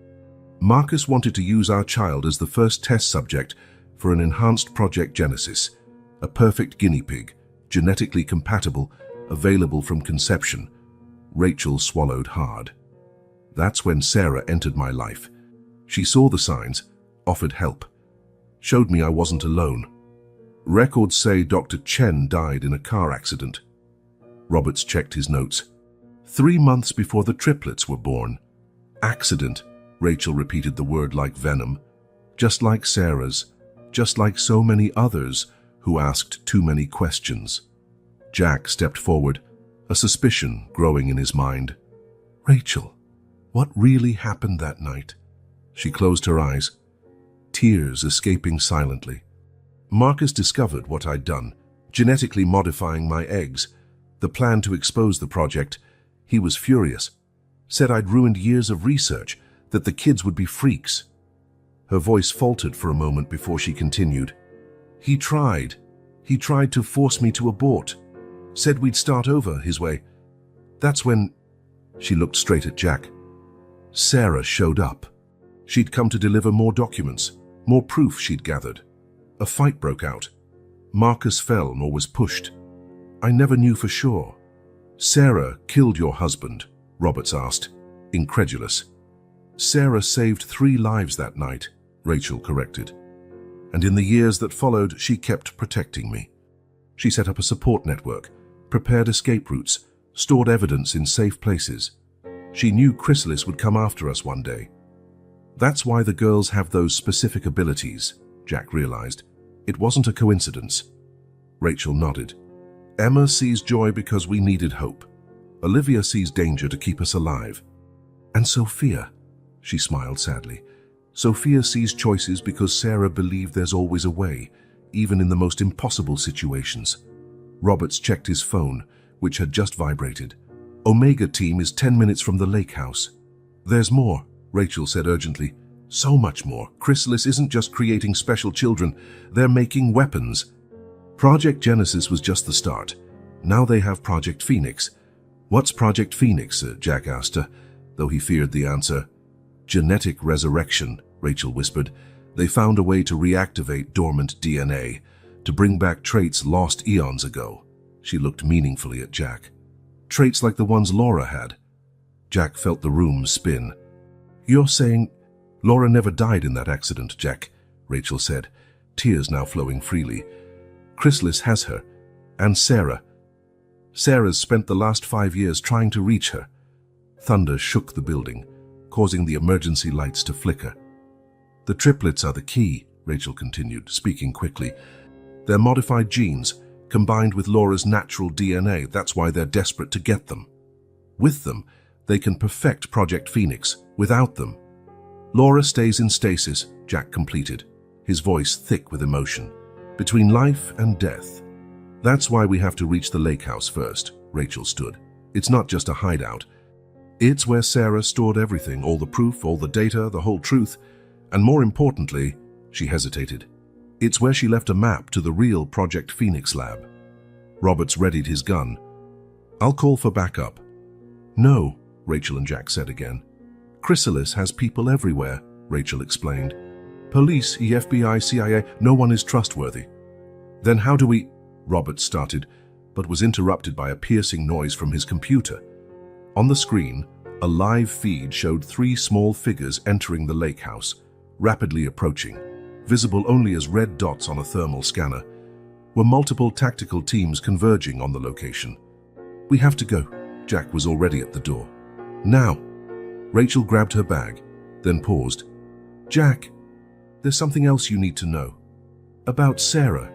"Marcus wanted to use our child as the first test subject for an enhanced Project Genesis, a perfect guinea pig, genetically compatible, available from conception." Rachel swallowed hard. "That's when Sarah entered my life. She saw the signs, offered help, showed me I wasn't alone. Records say Dr. Chen died in a car accident." Roberts checked his notes. 3 months before the triplets were born." "Accident," Rachel repeated the word like venom. "Just like Sarah's, just like so many others who asked too many questions." Jack stepped forward, a suspicion growing in his mind. "Rachel, what really happened that night?" She closed her eyes, tears escaping silently. "Marcus discovered what I'd done, genetically modifying my eggs. The plan to expose the project. He was furious. Said I'd ruined years of research, that the kids would be freaks." Her voice faltered for a moment before she continued. He tried to force me to abort. Said we'd start over his way. That's when," she looked straight at Jack, "Sarah showed up. She'd come to deliver more documents, more proof she'd gathered. A fight broke out. Marcus fell or was pushed. I never knew for sure." "Sarah killed your husband?" Roberts asked, incredulous. "Sarah saved 3 lives that night," Rachel corrected. "And in the years that followed, she kept protecting me. She set up a support network, prepared escape routes, stored evidence in safe places. She knew Chrysalis would come after us one day. That's why the girls have those specific abilities," Jack realized. "It wasn't a coincidence." Rachel nodded. "Emma sees joy because we needed hope. Olivia sees danger to keep us alive. And Sophia," she smiled sadly, "Sophia sees choices because Sarah believed there's always a way, even in the most impossible situations." Roberts checked his phone, which had just vibrated. "Omega team is 10 minutes from the lake house." "There's more," Rachel said urgently. "So much more. Chrysalis isn't just creating special children, they're making weapons." Project Genesis was just the start. Now they have Project Phoenix. "What's Project Phoenix?" Jack asked her, though he feared the answer. "Genetic resurrection," Rachel whispered. "They found a way to reactivate dormant DNA, to bring back traits lost eons ago." She looked meaningfully at Jack. "Traits like the ones Laura had." Jack felt the room spin. "You're saying—" "Laura never died in that accident, Jack," Rachel said, tears now flowing freely. "Chrysalis has her, and Sarah. Sarah's spent the last 5 years trying to reach her." Thunder shook the building, causing the emergency lights to flicker. "The triplets are the key," Rachel continued, speaking quickly. "They're modified genes, combined with Laura's natural DNA. That's why they're desperate to get them. With them, they can perfect Project Phoenix. Without them—" "Laura stays in stasis," Jack completed. his voice thick with emotion. "Between life and death. That's why we have to reach the lake house first," Rachel stood. "It's not just a hideout. It's where Sarah stored everything, all the proof, all the data, the whole truth. And more importantly," she hesitated, "it's where she left a map to the real Project Phoenix lab." Roberts readied his gun. "I'll call for backup." "No," Rachel and Jack said again. "Chrysalis has people everywhere," Rachel explained. "Police, FBI, CIA, no one is trustworthy." "Then how do we—" Roberts started, but was interrupted by a piercing noise from his computer. On the screen, a live feed showed 3 small figures entering the lake house, rapidly approaching, visible only as red dots on a thermal scanner. Were multiple tactical teams converging on the location. "We have to go." Jack was already at the door. "Now." Rachel grabbed her bag, then paused. "Jack, there's something else you need to know. About Sarah."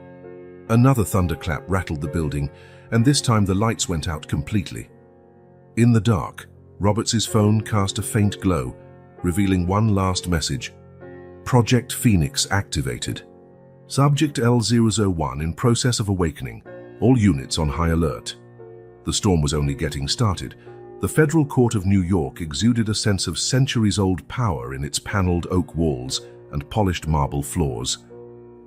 Another thunderclap rattled the building, and this time the lights went out completely. In the dark, Roberts' phone cast a faint glow, revealing one last message. "Project Phoenix activated. Subject L001 in process of awakening. All units on high alert." The storm was only getting started. The Federal Court of New York exuded a sense of centuries-old power in its paneled oak walls and polished marble floors.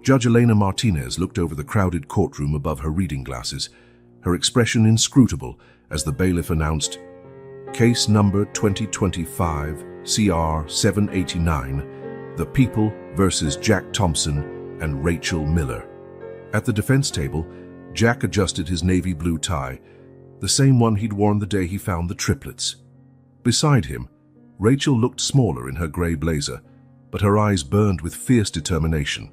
Judge Elena Martinez looked over the crowded courtroom above her reading glasses, her expression inscrutable as the bailiff announced, "Case number 2025 CR 789, the People versus Jack Thompson and Rachel Miller." At the defense table, Jack adjusted his navy blue tie, the same one he'd worn the day he found the triplets. Beside him, Rachel looked smaller in her gray blazer, but her eyes burned with fierce determination.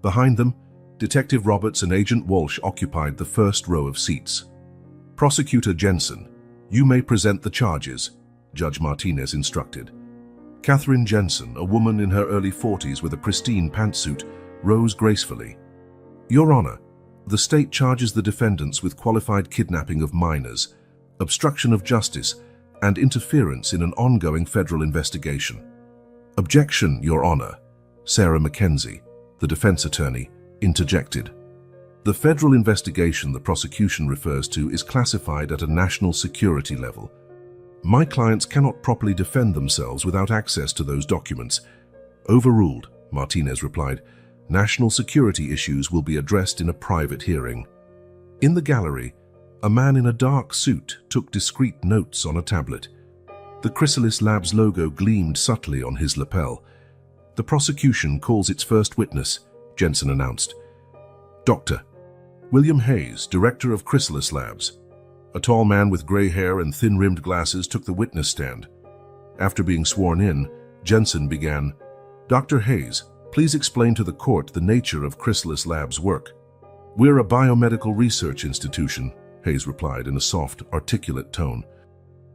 Behind them, Detective Roberts and Agent Walsh occupied the first row of seats. "Prosecutor Jensen, you may present the charges," Judge Martinez instructed. Catherine Jensen, a woman in her early 40s with a pristine pantsuit, rose gracefully. "Your Honor, the state charges the defendants with qualified kidnapping of minors, obstruction of justice, and interference in an ongoing federal investigation." "Objection, Your Honor," Sarah Mackenzie, the defense attorney, interjected. "The federal investigation the prosecution refers to is classified at a national security level. My clients cannot properly defend themselves without access to those documents." "Overruled," Martinez replied. "National security issues will be addressed in a private hearing." In the gallery, a man in a dark suit took discreet notes on a tablet. The Chrysalis Labs logo gleamed subtly on his lapel. "The prosecution calls its first witness," Jensen announced. "Dr. William Hayes, director of Chrysalis Labs." A tall man with gray hair and thin-rimmed glasses took the witness stand. After being sworn in, Jensen began, "Dr. Hayes, please explain to the court the nature of Chrysalis Labs' work." "We're a biomedical research institution," Hayes replied in a soft, articulate tone.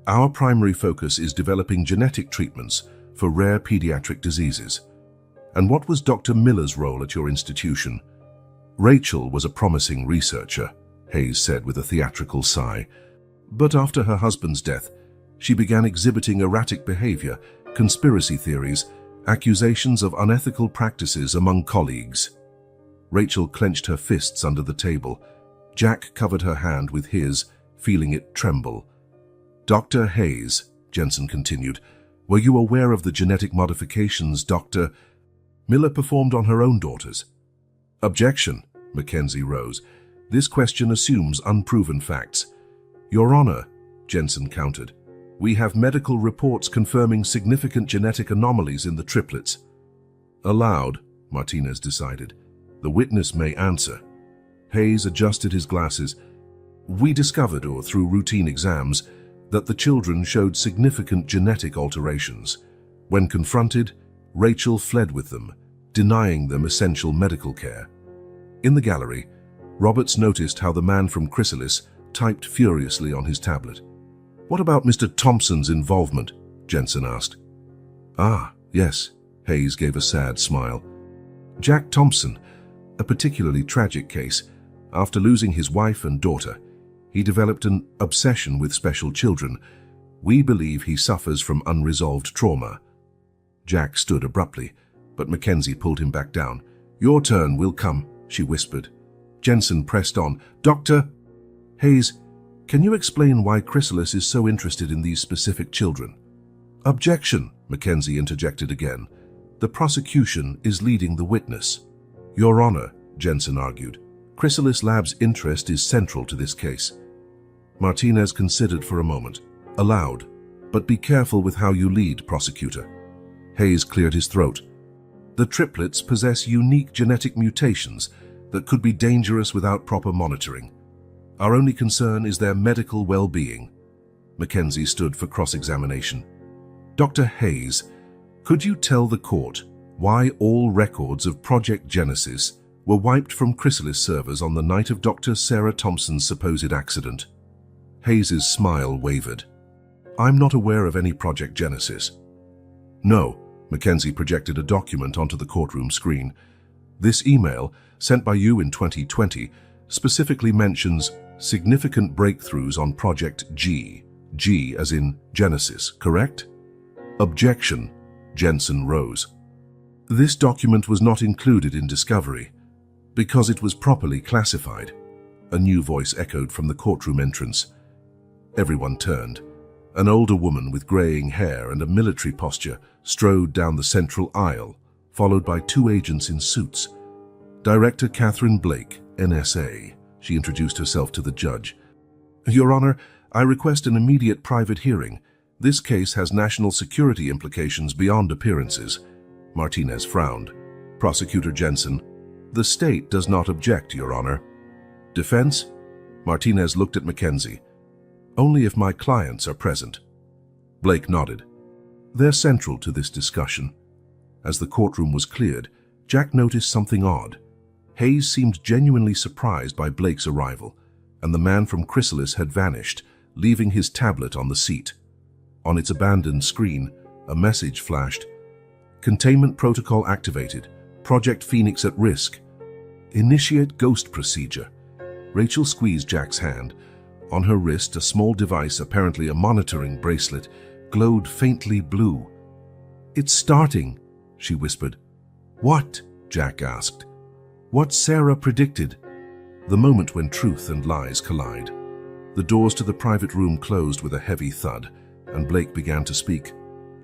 "Our primary focus is developing genetic treatments for rare pediatric diseases." "And what was Dr. Miller's role at your institution?" "Rachel was a promising researcher," Hayes said with a theatrical sigh. "But after her husband's death, she began exhibiting erratic behavior, conspiracy theories, accusations of unethical practices among colleagues." Rachel clenched her fists under the table. Jack covered her hand with his, feeling it tremble. "Dr. Hayes," Jensen continued, "were you aware of the genetic modifications Dr. Miller performed on her own daughters?" "Objection," Mackenzie rose. "This question assumes unproven facts." "Your Honor," Jensen countered, "we have medical reports confirming significant genetic anomalies in the triplets." "Allowed," Martinez decided. "The witness may answer." Hayes adjusted his glasses. "We discovered, or through routine exams, that the children showed significant genetic alterations. When confronted, Rachel fled with them, denying them essential medical care." In the gallery, Roberts noticed how the man from Chrysalis typed furiously on his tablet. "What about Mr. Thompson's involvement?" Jensen asked. "Ah, yes," Hayes gave a sad smile. "Jack Thompson, a particularly tragic case. After losing his wife and daughter, he developed an obsession with special children. We believe he suffers from unresolved trauma." Jack stood abruptly. but Mackenzie pulled him back down. "Your turn will come," she whispered. Jensen pressed on. "Dr. Hayes, can you explain why Chrysalis is so interested in these specific children?" "Objection," Mackenzie interjected again. "The prosecution is leading the witness." "Your Honor," Jensen argued, "Chrysalis Lab's interest is central to this case." Martinez considered for a moment. "Allowed, but be careful with how you lead, prosecutor." Hayes cleared his throat. "The triplets possess unique genetic mutations that could be dangerous without proper monitoring. Our only concern is their medical well-being." Mackenzie stood for cross-examination. "Dr. Hayes, could you tell the court why all records of Project Genesis were wiped from Chrysalis servers on the night of Dr. Sarah Thompson's supposed accident?" Hayes's smile wavered. "I'm not aware of any Project Genesis." "No," Mackenzie projected a document onto the courtroom screen. "This email, sent by you in 2020, specifically mentions significant breakthroughs on Project G. G as in Genesis, correct?" "Objection," Jensen rose. "This document was not included in discovery because it was properly classified." A new voice echoed from the courtroom entrance. Everyone turned. An older woman with graying hair and a military posture strode down the central aisle, followed by two agents in suits. "Director Catherine Blake, NSA," she introduced herself to the judge. "Your Honor, I request an immediate private hearing. This case has national security implications beyond appearances." Martinez frowned. "Prosecutor Jensen, the state does not object, Your Honor." "Defense?" Martinez looked at Mackenzie. "Only if my clients are present." Blake nodded. "They're central to this discussion." As the courtroom was cleared, Jack noticed something odd. Hayes seemed genuinely surprised by Blake's arrival, and the man from Chrysalis had vanished, leaving his tablet on the seat. On its abandoned screen, a message flashed. "Containment protocol activated. Project Phoenix at risk. Initiate ghost procedure." Rachel squeezed Jack's hand. On her wrist, a small device, apparently a monitoring bracelet, glowed faintly blue. "It's starting," she whispered. "What?" Jack asked. "What Sarah predicted." The moment when truth and lies collide. The doors to the private room closed with a heavy thud, and Blake began to speak.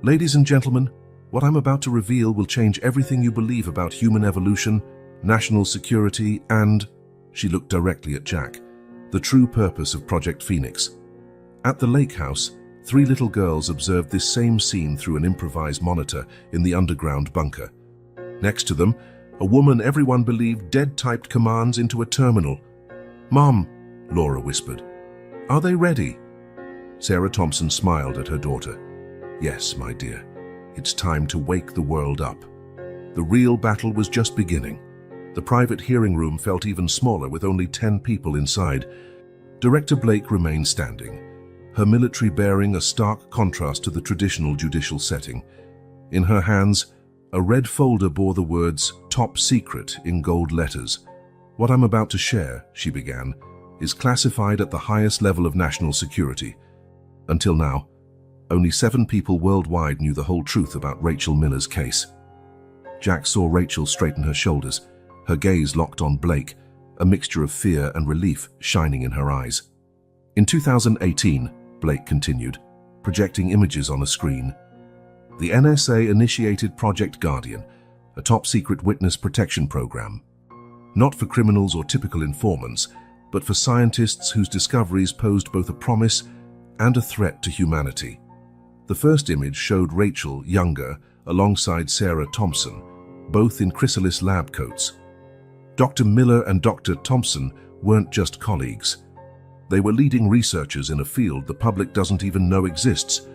"Ladies and gentlemen, what I'm about to reveal will change everything you believe about human evolution, national security, and—" she looked directly at Jack, "the true purpose of Project Phoenix." At the lake house, three little girls observed this same scene through an improvised monitor in the underground bunker. Next to them, a woman everyone believed dead-typed commands into a terminal. "Mom," Laura whispered. "Are they ready?" Sarah Thompson smiled at her daughter. "Yes, my dear. It's time to wake the world up." The real battle was just beginning. The private hearing room felt even smaller with only 10 people inside. Director Blake remained standing, her military bearing a stark contrast to the traditional judicial setting. In her hands, a red folder bore the words "Top Secret" in gold letters. "What I'm about to share," she began, "is classified at the highest level of national security. Until now, only 7 people worldwide knew the whole truth about Rachel Miller's case." Jack saw Rachel straighten her shoulders, her gaze locked on Blake, a mixture of fear and relief shining in her eyes. "In 2018, Blake continued, projecting images on a screen, "the NSA initiated Project Guardian, a top-secret witness protection program. Not for criminals or typical informants, but for scientists whose discoveries posed both a promise and a threat to humanity." The first image showed Rachel, younger, alongside Sarah Thompson, both in Chrysalis lab coats. Dr. Miller and Dr. Thompson weren't just colleagues. They were leading researchers in a field the public doesn't even know exists: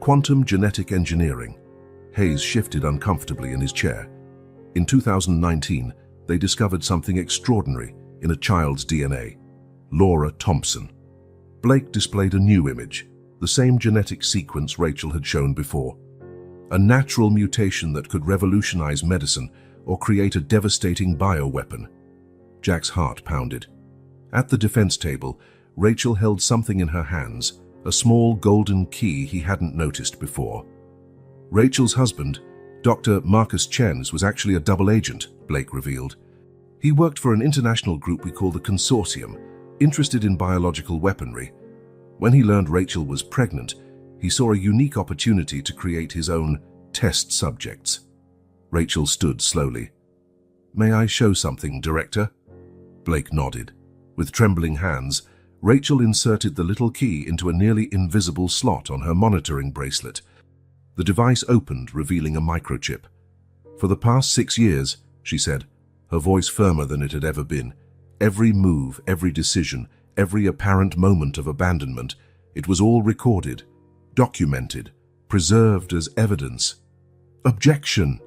quantum genetic engineering. Hayes shifted uncomfortably in his chair. In 2019, they discovered something extraordinary in a child's DNA. Laura Thompson. Blake displayed a new image, the same genetic sequence Rachel had shown before. A natural mutation that could revolutionize medicine or create a devastating bioweapon. Jack's heart pounded. At the defense table, Rachel held something in her hands, a small golden key he hadn't noticed before. Rachel's husband, Dr. Marcus Chen's was actually a double agent, Blake revealed. He worked for an international group we call the consortium, interested in biological weaponry. When he learned Rachel was pregnant, he saw a unique opportunity to create his own test subjects. Rachel stood slowly. "May I show something, Director?" Blake nodded. With trembling hands, Rachel inserted the little key into a nearly invisible slot on her monitoring bracelet. The device opened, revealing a microchip. "For the past 6 years," she said, her voice firmer than it had ever been, "every move, every decision, every apparent moment of abandonment, it was all recorded, documented, preserved as evidence." "Objection!"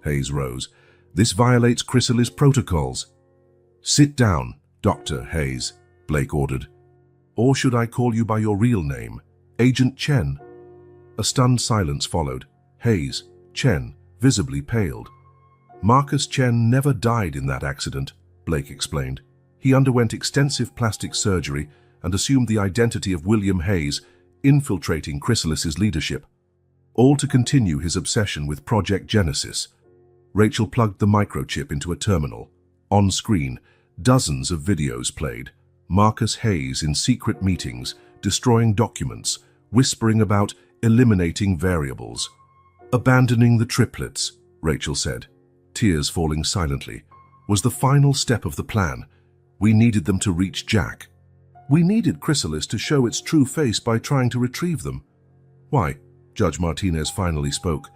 Hayes rose. "This violates Chrysalis protocols." "Sit down, Dr. Hayes," Blake ordered. "Or should I call you by your real name, Agent Chen?" A stunned silence followed. Hayes, Chen, visibly paled. "Marcus Chen never died in that accident," Blake explained. "He underwent extensive plastic surgery and assumed the identity of William Hayes, infiltrating Chrysalis's leadership, all to continue his obsession with Project Genesis." Rachel plugged the microchip into a terminal. On screen, dozens of videos played. Marcus Hayes in secret meetings, destroying documents, whispering about eliminating variables. "Abandoning the triplets," Rachel said, tears falling silently, "was the final step of the plan. We needed them to reach Jack. We needed Chrysalis to show its true face by trying to retrieve them." "Why?" Judge Martinez finally spoke.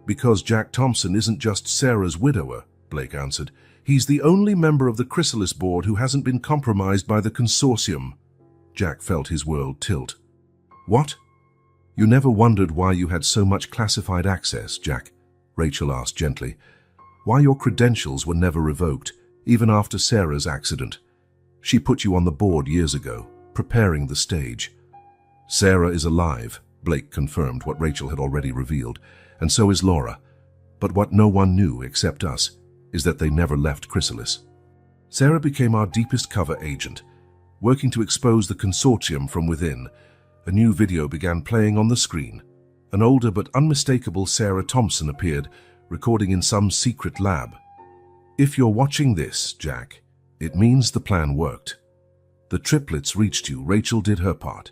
"Because Jack Thompson isn't just Sarah's widower," Blake answered. "He's the only member of the Chrysalis board who hasn't been compromised by the consortium." Jack felt his world tilt. "What?" "You never wondered why you had so much classified access, Jack?" Rachel asked gently. "Why your credentials were never revoked, even after Sarah's accident? She put you on the board years ago, preparing the stage." "Sarah is alive," Blake confirmed what Rachel had already revealed, "and so is Laura. But what no one knew, except us, is that they never left Chrysalis. Sarah became our deepest cover agent, working to expose the consortium from within. A new video began playing on the screen. An older but unmistakable Sarah Thompson appeared, recording in some secret lab. If you're watching this, Jack, it means the plan worked. The triplets reached you, Rachel did her part.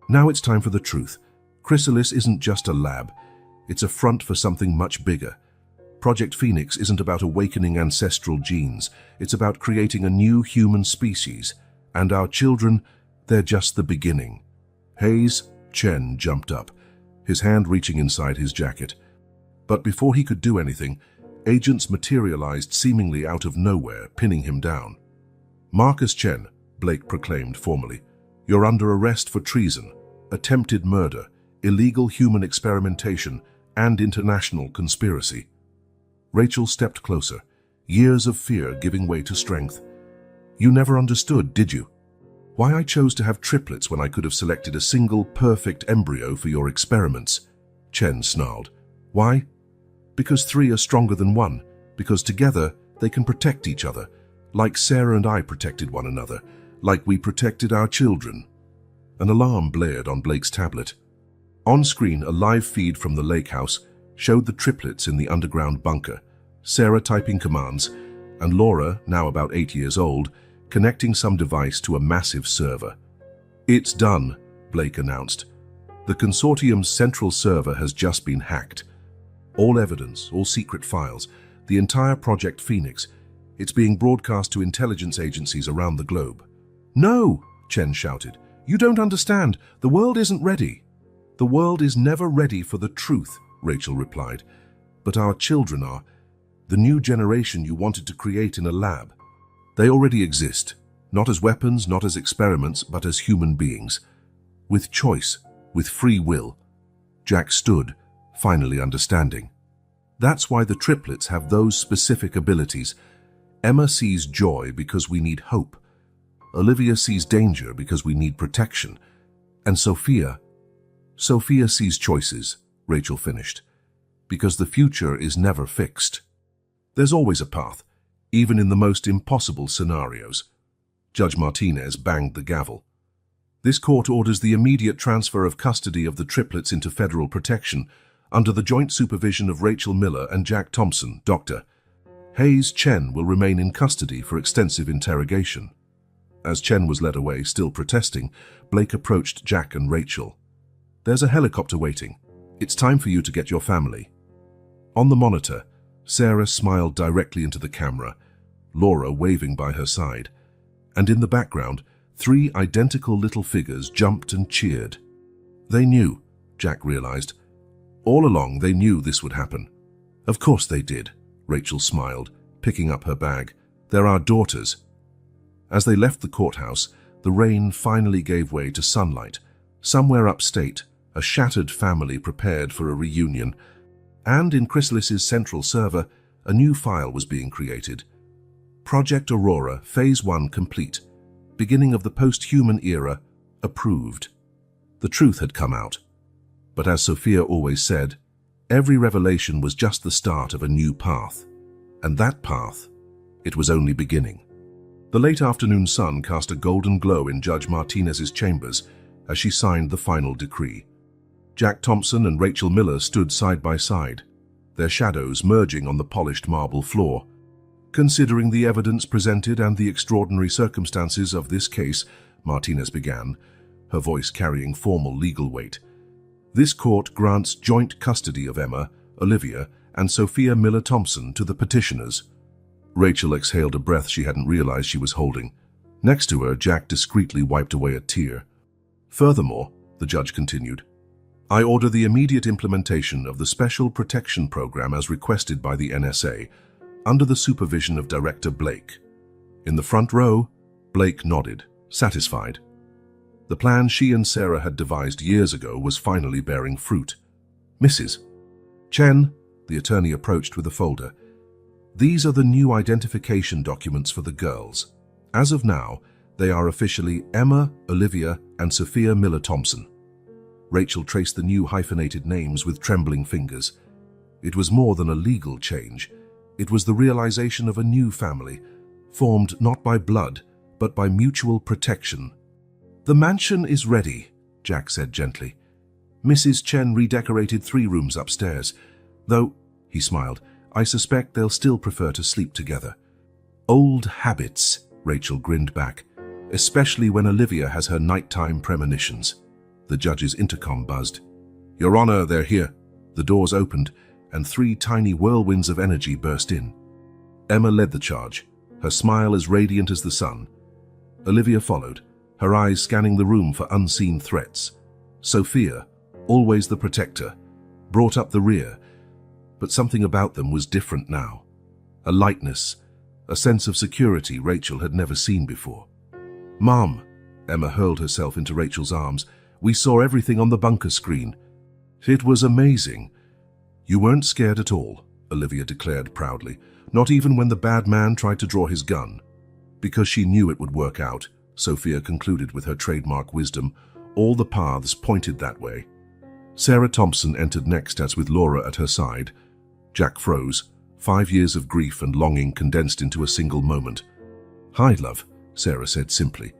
Now it's time for the truth. Chrysalis isn't just a lab. It's a front for something much bigger. Project Phoenix isn't about awakening ancestral genes. It's about creating a new human species. And our children, they're just the beginning." Hayes, Chen jumped up, his hand reaching inside his jacket. But before he could do anything, agents materialized seemingly out of nowhere, pinning him down. "Marcus Chen," Blake proclaimed formally, "you're under arrest for treason, attempted murder, illegal human experimentation, and international conspiracy." Rachel stepped closer, years of fear giving way to strength. "You never understood, did you? Why I chose to have triplets when I could have selected a single perfect embryo for your experiments," Chen snarled. "Why? Because 3 are stronger than 1, because together they can protect each other, like Sarah and I protected one another, like we protected our children." An alarm blared on Blake's tablet. On screen, a live feed from the lake house showed the triplets in the underground bunker, Sarah typing commands, and Laura, now about 8 years old, connecting some device to a massive server. "It's done," Blake announced. "The consortium's central server has just been hacked. All evidence, all secret files, the entire Project Phoenix, it's being broadcast to intelligence agencies around the globe." "No!" Chen shouted. "You don't understand. The world isn't ready." "The world is never ready for the truth," Rachel replied. "But our children are. The new generation you wanted to create in a lab. They already exist, not as weapons, not as experiments, but as human beings. With choice, with free will." Jack stood, finally understanding. "That's why the triplets have those specific abilities. Emma sees joy because we need hope. Olivia sees danger because we need protection. And Sophia sees choices," Rachel finished, "because the future is never fixed. There's always a path, even in the most impossible scenarios." Judge Martinez banged the gavel. "This court orders the immediate transfer of custody of the triplets into federal protection, under the joint supervision of Rachel Miller and Jack Thompson, Dr. Hayes. Chen will remain in custody for extensive interrogation. As Chen was led away, still protesting, Blake approached Jack and Rachel. "There's a helicopter waiting. It's time for you to get your family." On the monitor, Sarah smiled directly into the camera, Laura waving by her side, and in the background, 3 identical little figures jumped and cheered. They knew, Jack realized. All along they knew this would happen. "Of course they did," Rachel smiled, picking up her bag. "They're our daughters." As they left the courthouse, the rain finally gave way to sunlight. Somewhere upstate, a shattered family prepared for a reunion, and in Chrysalis's central server, a new file was being created. Project Aurora, Phase 1 complete. Beginning of the post-human era, approved. The truth had come out. But as Sophia always said, every revelation was just the start of a new path. And that path, it was only beginning. The late afternoon sun cast a golden glow in Judge Martinez's chambers as she signed the final decree. Jack Thompson and Rachel Miller stood side by side, their shadows merging on the polished marble floor. "Considering the evidence presented and the extraordinary circumstances of this case," Martinez began, her voice carrying formal legal weight, "this court grants joint custody of Emma, Olivia, and Sophia Miller Thompson to the petitioners." Rachel exhaled a breath she hadn't realized she was holding. Next to her, Jack discreetly wiped away a tear. "Furthermore," the judge continued, "I order the immediate implementation of the Special Protection Program as requested by the NSA, under the supervision of Director Blake." In the front row, Blake nodded, satisfied. The plan she and Sarah had devised years ago was finally bearing fruit. "Mrs. Chen," the attorney approached with a folder, "these are the new identification documents for the girls. As of now, they are officially Emma, Olivia, and Sophia Miller Thompson." Rachel traced the new hyphenated names with trembling fingers. It was more than a legal change. It was the realization of a new family, formed not by blood, but by mutual protection. "The mansion is ready," Jack said gently. "Mrs. Chen redecorated 3 rooms upstairs, though," he smiled, "I suspect they'll still prefer to sleep together." "Old habits," Rachel grinned back, "especially when Olivia has her nighttime premonitions." The judge's intercom buzzed. "Your Honor, they're here." The doors opened, and 3 tiny whirlwinds of energy burst in. Emma led the charge, her smile as radiant as the sun. Olivia followed, her eyes scanning the room for unseen threats. Sophia, always the protector, brought up the rear, but something about them was different now. A lightness, a sense of security Rachel had never seen before. "Mom," Emma hurled herself into Rachel's arms, "we saw everything on the bunker screen. It was amazing." "You weren't scared at all," Olivia declared proudly, "not even when the bad man tried to draw his gun." Because she knew it would work out, Sophia concluded with her trademark wisdom, all the paths pointed that way. Sarah Thompson entered next as with Laura at her side. Jack froze, 5 years of grief and longing condensed into a single moment. "Hi, love," Sarah said simply.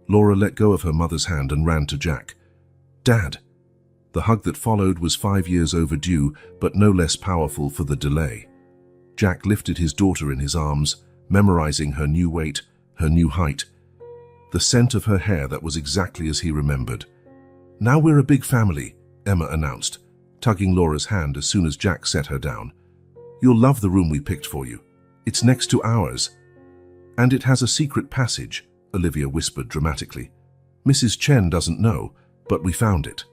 Laura let go of her mother's hand and ran to Jack. "Dad." The hug that followed was 5 years overdue, but no less powerful for the delay. Jack lifted his daughter in his arms, memorizing her new weight, her new height, the scent of her hair that was exactly as he remembered. "Now we're a big family," Emma announced, tugging Laura's hand as soon as Jack set her down. "You'll love the room we picked for you. It's next to ours. And it has a secret passage," Olivia whispered dramatically. "Mrs. Chen doesn't know, but we found it."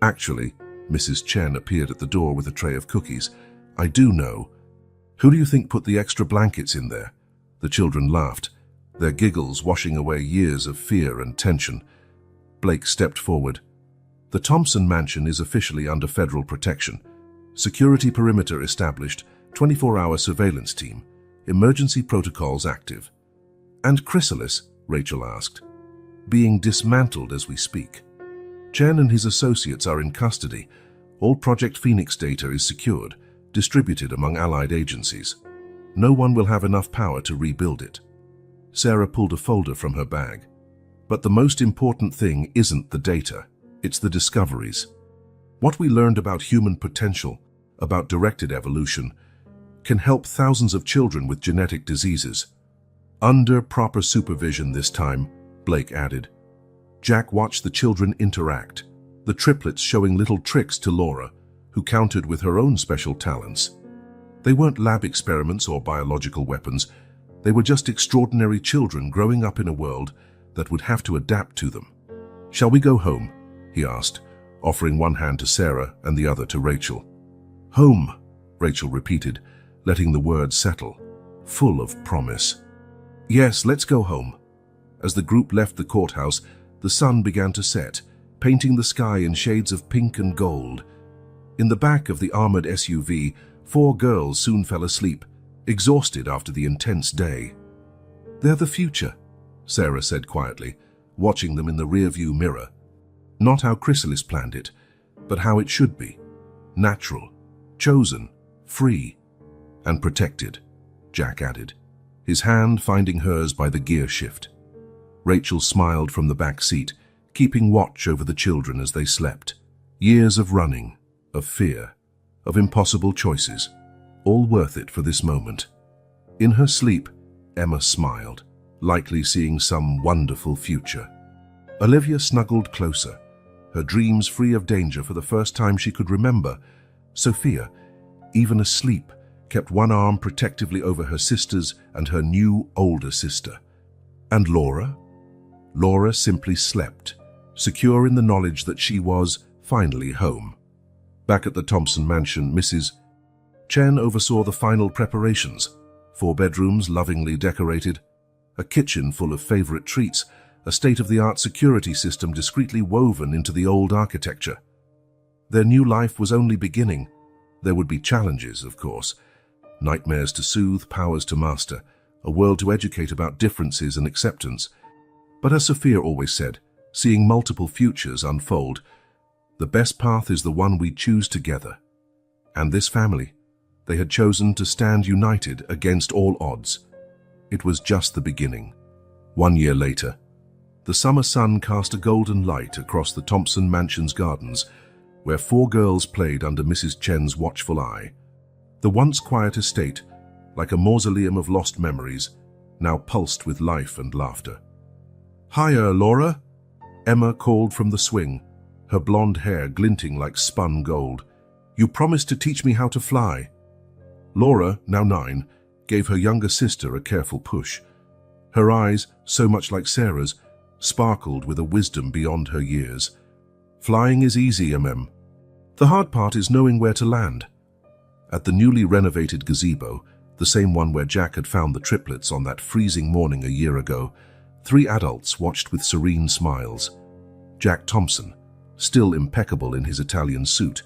"Actually," Mrs. Chen appeared at the door with a tray of cookies, "I do know. Who do you think put the extra blankets in there?" The children laughed, their giggles washing away years of fear and tension. Blake stepped forward. "The Thompson mansion is officially under federal protection. Security perimeter established, 24-hour surveillance team, emergency protocols active." "And Chrysalis?" Rachel asked. "Being dismantled as we speak. Chen and his associates are in custody. All Project Phoenix data is secured, distributed among allied agencies. No one will have enough power to rebuild it." Sarah pulled a folder from her bag. "But the most important thing isn't the data, it's the discoveries." What we learned about human potential, about directed evolution, can help thousands of children with genetic diseases. Under proper supervision this time, Blake added. Jack watched the children interact, the triplets showing little tricks to Laura, who countered with her own special talents. They weren't lab experiments or biological weapons. They were just extraordinary children growing up in a world that would have to adapt to them. "Shall we go home?" he asked, offering one hand to Sarah and the other to Rachel. "Home," Rachel repeated, letting the words settle, full of promise. "Yes, let's go home." As the group left the courthouse, the sun began to set, painting the sky in shades of pink and gold. In the back of the armored SUV, 4 girls soon fell asleep, exhausted after the intense day. "They're the future," Sarah said quietly, watching them in the rearview mirror. Not how Chrysalis planned it, but how it should be. Natural, chosen, free, and protected, Jack added, his hand finding hers by the gear shift. Rachel smiled from the back seat, keeping watch over the children as they slept. Years of running, of fear, of impossible choices, all worth it for this moment. In her sleep, Emma smiled, likely seeing some wonderful future. Olivia snuggled closer, her dreams free of danger for the first time she could remember. Sophia, even asleep, kept one arm protectively over her sisters and her new older sister. And Laura? Laura simply slept, secure in the knowledge that she was finally home. Back at the Thompson mansion, Mrs. Chen oversaw the final preparations. 4 bedrooms lovingly decorated, a kitchen full of favorite treats, a state-of-the-art security system discreetly woven into the old architecture. Their new life was only beginning. There would be challenges, of course. Nightmares to soothe, powers to master, a world to educate about differences and acceptance. But as Sophia always said, seeing multiple futures unfold, the best path is the one we choose together. And this family, they had chosen to stand united against all odds. It was just the beginning. 1 year later, the summer sun cast a golden light across the Thompson mansion's gardens, where 4 girls played under Mrs. Chen's watchful eye. The once quiet estate, like a mausoleum of lost memories, now pulsed with life and laughter. "Hiya, Laura," Emma called from the swing, her blonde hair glinting like spun gold. "You promised to teach me how to fly." Laura, now 9, gave her younger sister a careful push. Her eyes, so much like Sarah's, sparkled with a wisdom beyond her years. "Flying is easy, Em. The hard part is knowing where to land." At the newly renovated gazebo, the same one where Jack had found the triplets on that freezing morning a year ago, 3 adults watched with serene smiles. Jack Thompson, still impeccable in his Italian suit,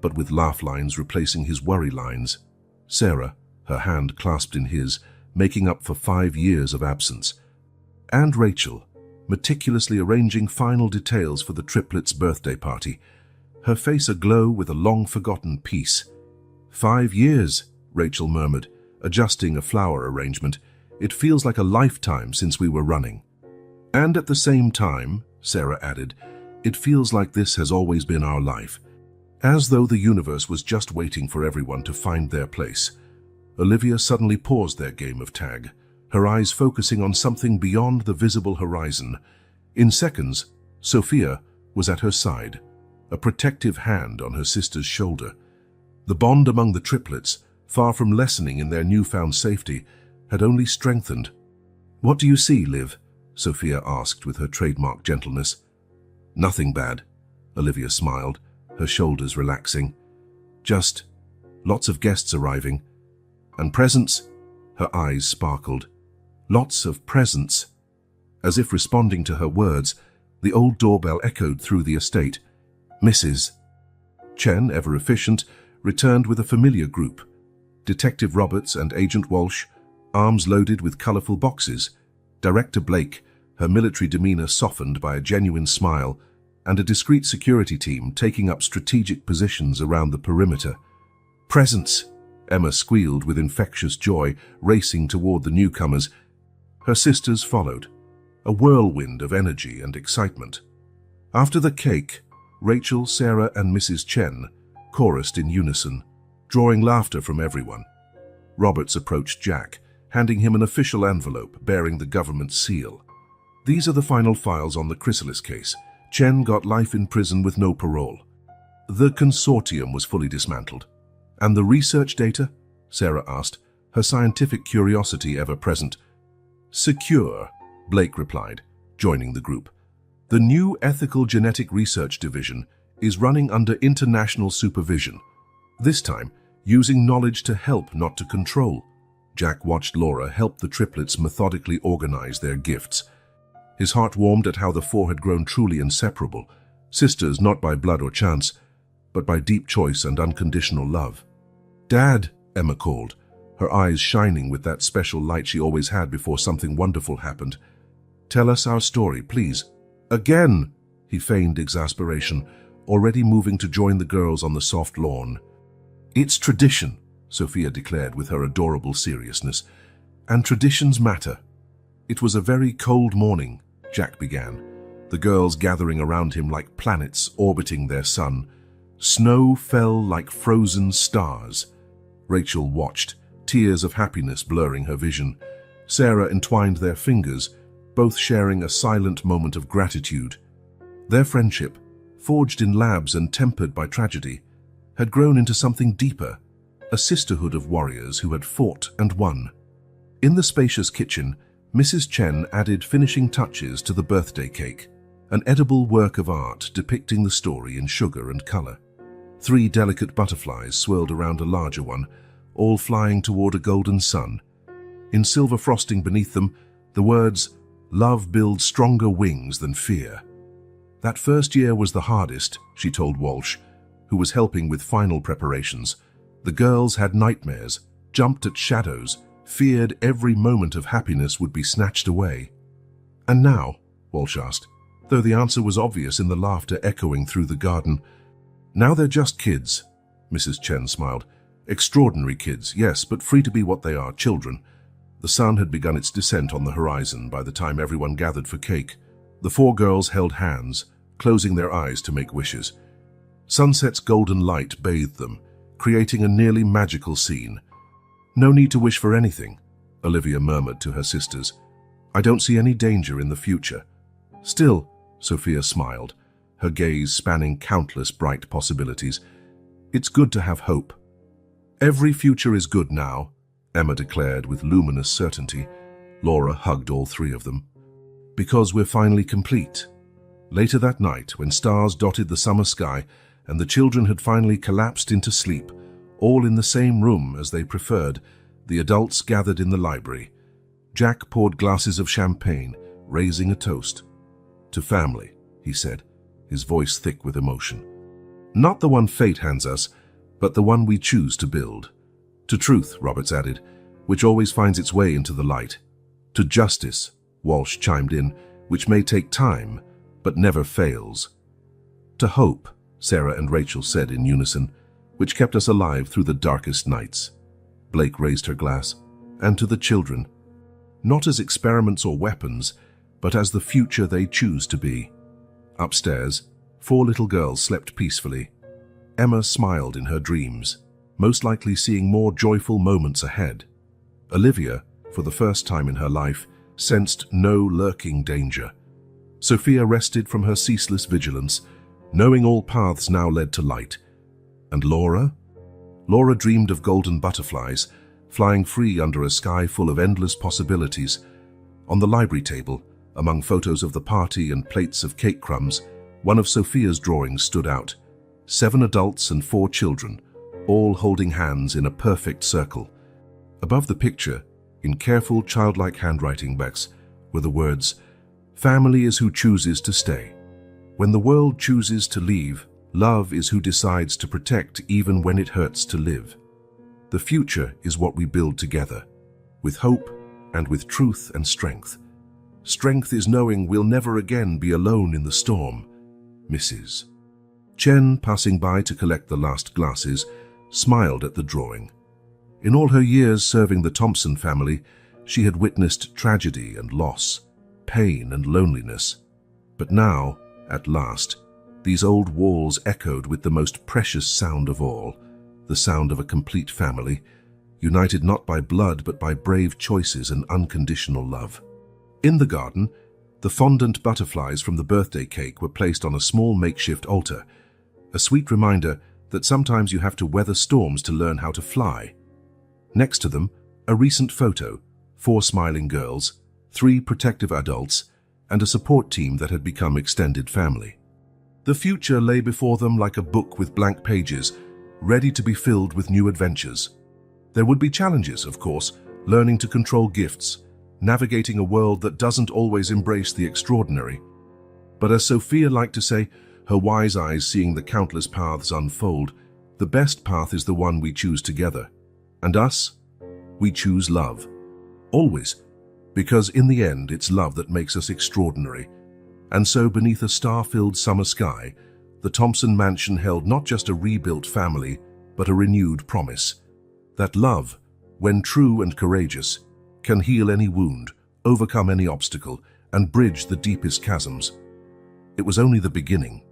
but with laugh lines replacing his worry lines. Sarah, her hand clasped in his, making up for 5 years of absence. And Rachel, meticulously arranging final details for the triplets' birthday party, her face aglow with a long-forgotten peace. 5 years, Rachel murmured, adjusting a flower arrangement. "It feels like a lifetime since we were running." "And at the same time," Sarah added, "it feels like this has always been our life." As though the universe was just waiting for everyone to find their place, Olivia suddenly paused their game of tag, her eyes focusing on something beyond the visible horizon. In seconds, Sophia was at her side, a protective hand on her sister's shoulder. The bond among the triplets, far from lessening in their newfound safety, had only strengthened. "What do you see, Liv?" Sophia asked with her trademark gentleness. "Nothing bad," Olivia smiled, her shoulders relaxing. "Just lots of guests arriving. And presents?" Her eyes sparkled. "Lots of presents." As if responding to her words, the old doorbell echoed through the estate. Mrs. Chen, ever efficient, returned with a familiar group. Detective Roberts and Agent Walsh, arms loaded with colorful boxes. Director Blake, her military demeanor softened by a genuine smile, and a discreet security team taking up strategic positions around the perimeter. "Presents!" Emma squealed with infectious joy, racing toward the newcomers. Her sisters followed, a whirlwind of energy and excitement. After the cake, Rachel, Sarah, and Mrs. Chen chorused in unison, drawing laughter from everyone. Roberts approached Jack, handing him an official envelope bearing the government seal. "These are the final files on the Chrysalis case. Chen got life in prison with no parole. The consortium was fully dismantled." "And the research data?" Sarah asked, her scientific curiosity ever present. "Secure," Blake replied, joining the group. "The new Ethical Genetic Research Division is running under international supervision, this time using knowledge to help, not to control." Jack watched Laura help the triplets methodically organize their gifts. His heart warmed at how the four had grown truly inseparable, sisters not by blood or chance, but by deep choice and unconditional love. "Dad," Emma called, her eyes shining with that special light she always had before something wonderful happened. "Tell us our story, please." "Again!" He feigned exasperation, already moving to join the girls on the soft lawn. "It's tradition," Sophia declared with her adorable seriousness, "and traditions matter." "It was a very cold morning," Jack began, the girls gathering around him like planets orbiting their sun. "Snow fell like frozen stars." Rachel watched, tears of happiness blurring her vision. Sarah entwined their fingers, both sharing a silent moment of gratitude. Their friendship, forged in labs and tempered by tragedy, had grown into something deeper, a sisterhood of warriors who had fought and won. In the spacious kitchen, Mrs. Chen added finishing touches to the birthday cake, an edible work of art depicting the story in sugar and color. 3 delicate butterflies swirled around a larger one, all flying toward a golden sun. In silver frosting beneath them, the words, "Love builds stronger wings than fear." That first year was the hardest, she told Walsh, who was helping with final preparations. The girls had nightmares, jumped at shadows, feared every moment of happiness would be snatched away. "And now?" Walsh asked, though the answer was obvious in the laughter echoing through the garden. "Now they're just kids," Mrs. Chen smiled. "Extraordinary kids, yes, but free to be what they are, children." The sun had begun its descent on the horizon by the time everyone gathered for cake. The 4 girls held hands, closing their eyes to make wishes. Sunset's golden light bathed them, creating a nearly magical scene. "No need to wish for anything," Olivia murmured to her sisters. "I don't see any danger in the future." "Still," Sophia smiled, her gaze spanning countless bright possibilities, "it's good to have hope." "Every future is good now," Emma declared with luminous certainty. Laura hugged all 3 of them. "Because we're finally complete." Later that night, when stars dotted the summer sky and the children had finally collapsed into sleep, all in the same room as they preferred, the adults gathered in the library. Jack poured glasses of champagne, raising a toast. "To family," he said, his voice thick with emotion. "Not the one fate hands us, but the one we choose to build. To truth," Roberts added, "which always finds its way into the light. To justice," Walsh chimed in, "which may take time, but never fails. To hope," Sarah and Rachel said in unison, "which kept us alive through the darkest nights." Blake raised her glass. "And to the children, not as experiments or weapons, but as the future they choose to be." Upstairs, 4 little girls slept peacefully. Emma smiled in her dreams, most likely seeing more joyful moments ahead. Olivia, for the first time in her life, sensed no lurking danger. Sophia rested from her ceaseless vigilance, knowing all paths now led to light. And Laura? Laura dreamed of golden butterflies, flying free under a sky full of endless possibilities. On the library table, among photos of the party and plates of cake crumbs, one of Sophia's drawings stood out. 7 adults and 4 children, all holding hands in a perfect circle. Above the picture, in careful childlike handwriting backs, were the words, "Family is who chooses to stay. When the world chooses to leave, love is who decides to protect even when it hurts to live. The future is what we build together, with hope and with truth and strength. Strength is knowing we'll never again be alone in the storm. Mrs. Chen, passing by to collect the last glasses, smiled at the drawing. In all her years serving the Thompson family, she had witnessed tragedy and loss, pain and loneliness. But now, at last, These old walls echoed with the most precious sound of all, the sound of a complete family, united not by blood but by brave choices and unconditional love. In the garden, the fondant butterflies from the birthday cake were placed on a small makeshift altar, a sweet reminder that sometimes you have to weather storms to learn how to fly. Next to them, a recent photo, 4 smiling girls, 3 protective adults, and a support team that had become extended family. The future lay before them like a book with blank pages, ready to be filled with new adventures. There would be challenges, of course, learning to control gifts, navigating a world that doesn't always embrace the extraordinary. But as Sophia liked to say, her wise eyes seeing the countless paths unfold, the best path is the one we choose together. And us? We choose love. Always. Because in the end, it's love that makes us extraordinary. And so beneath a star-filled summer sky, the Thompson mansion held not just a rebuilt family, but a renewed promise. That love, when true and courageous, can heal any wound, overcome any obstacle, and bridge the deepest chasms. It was only the beginning.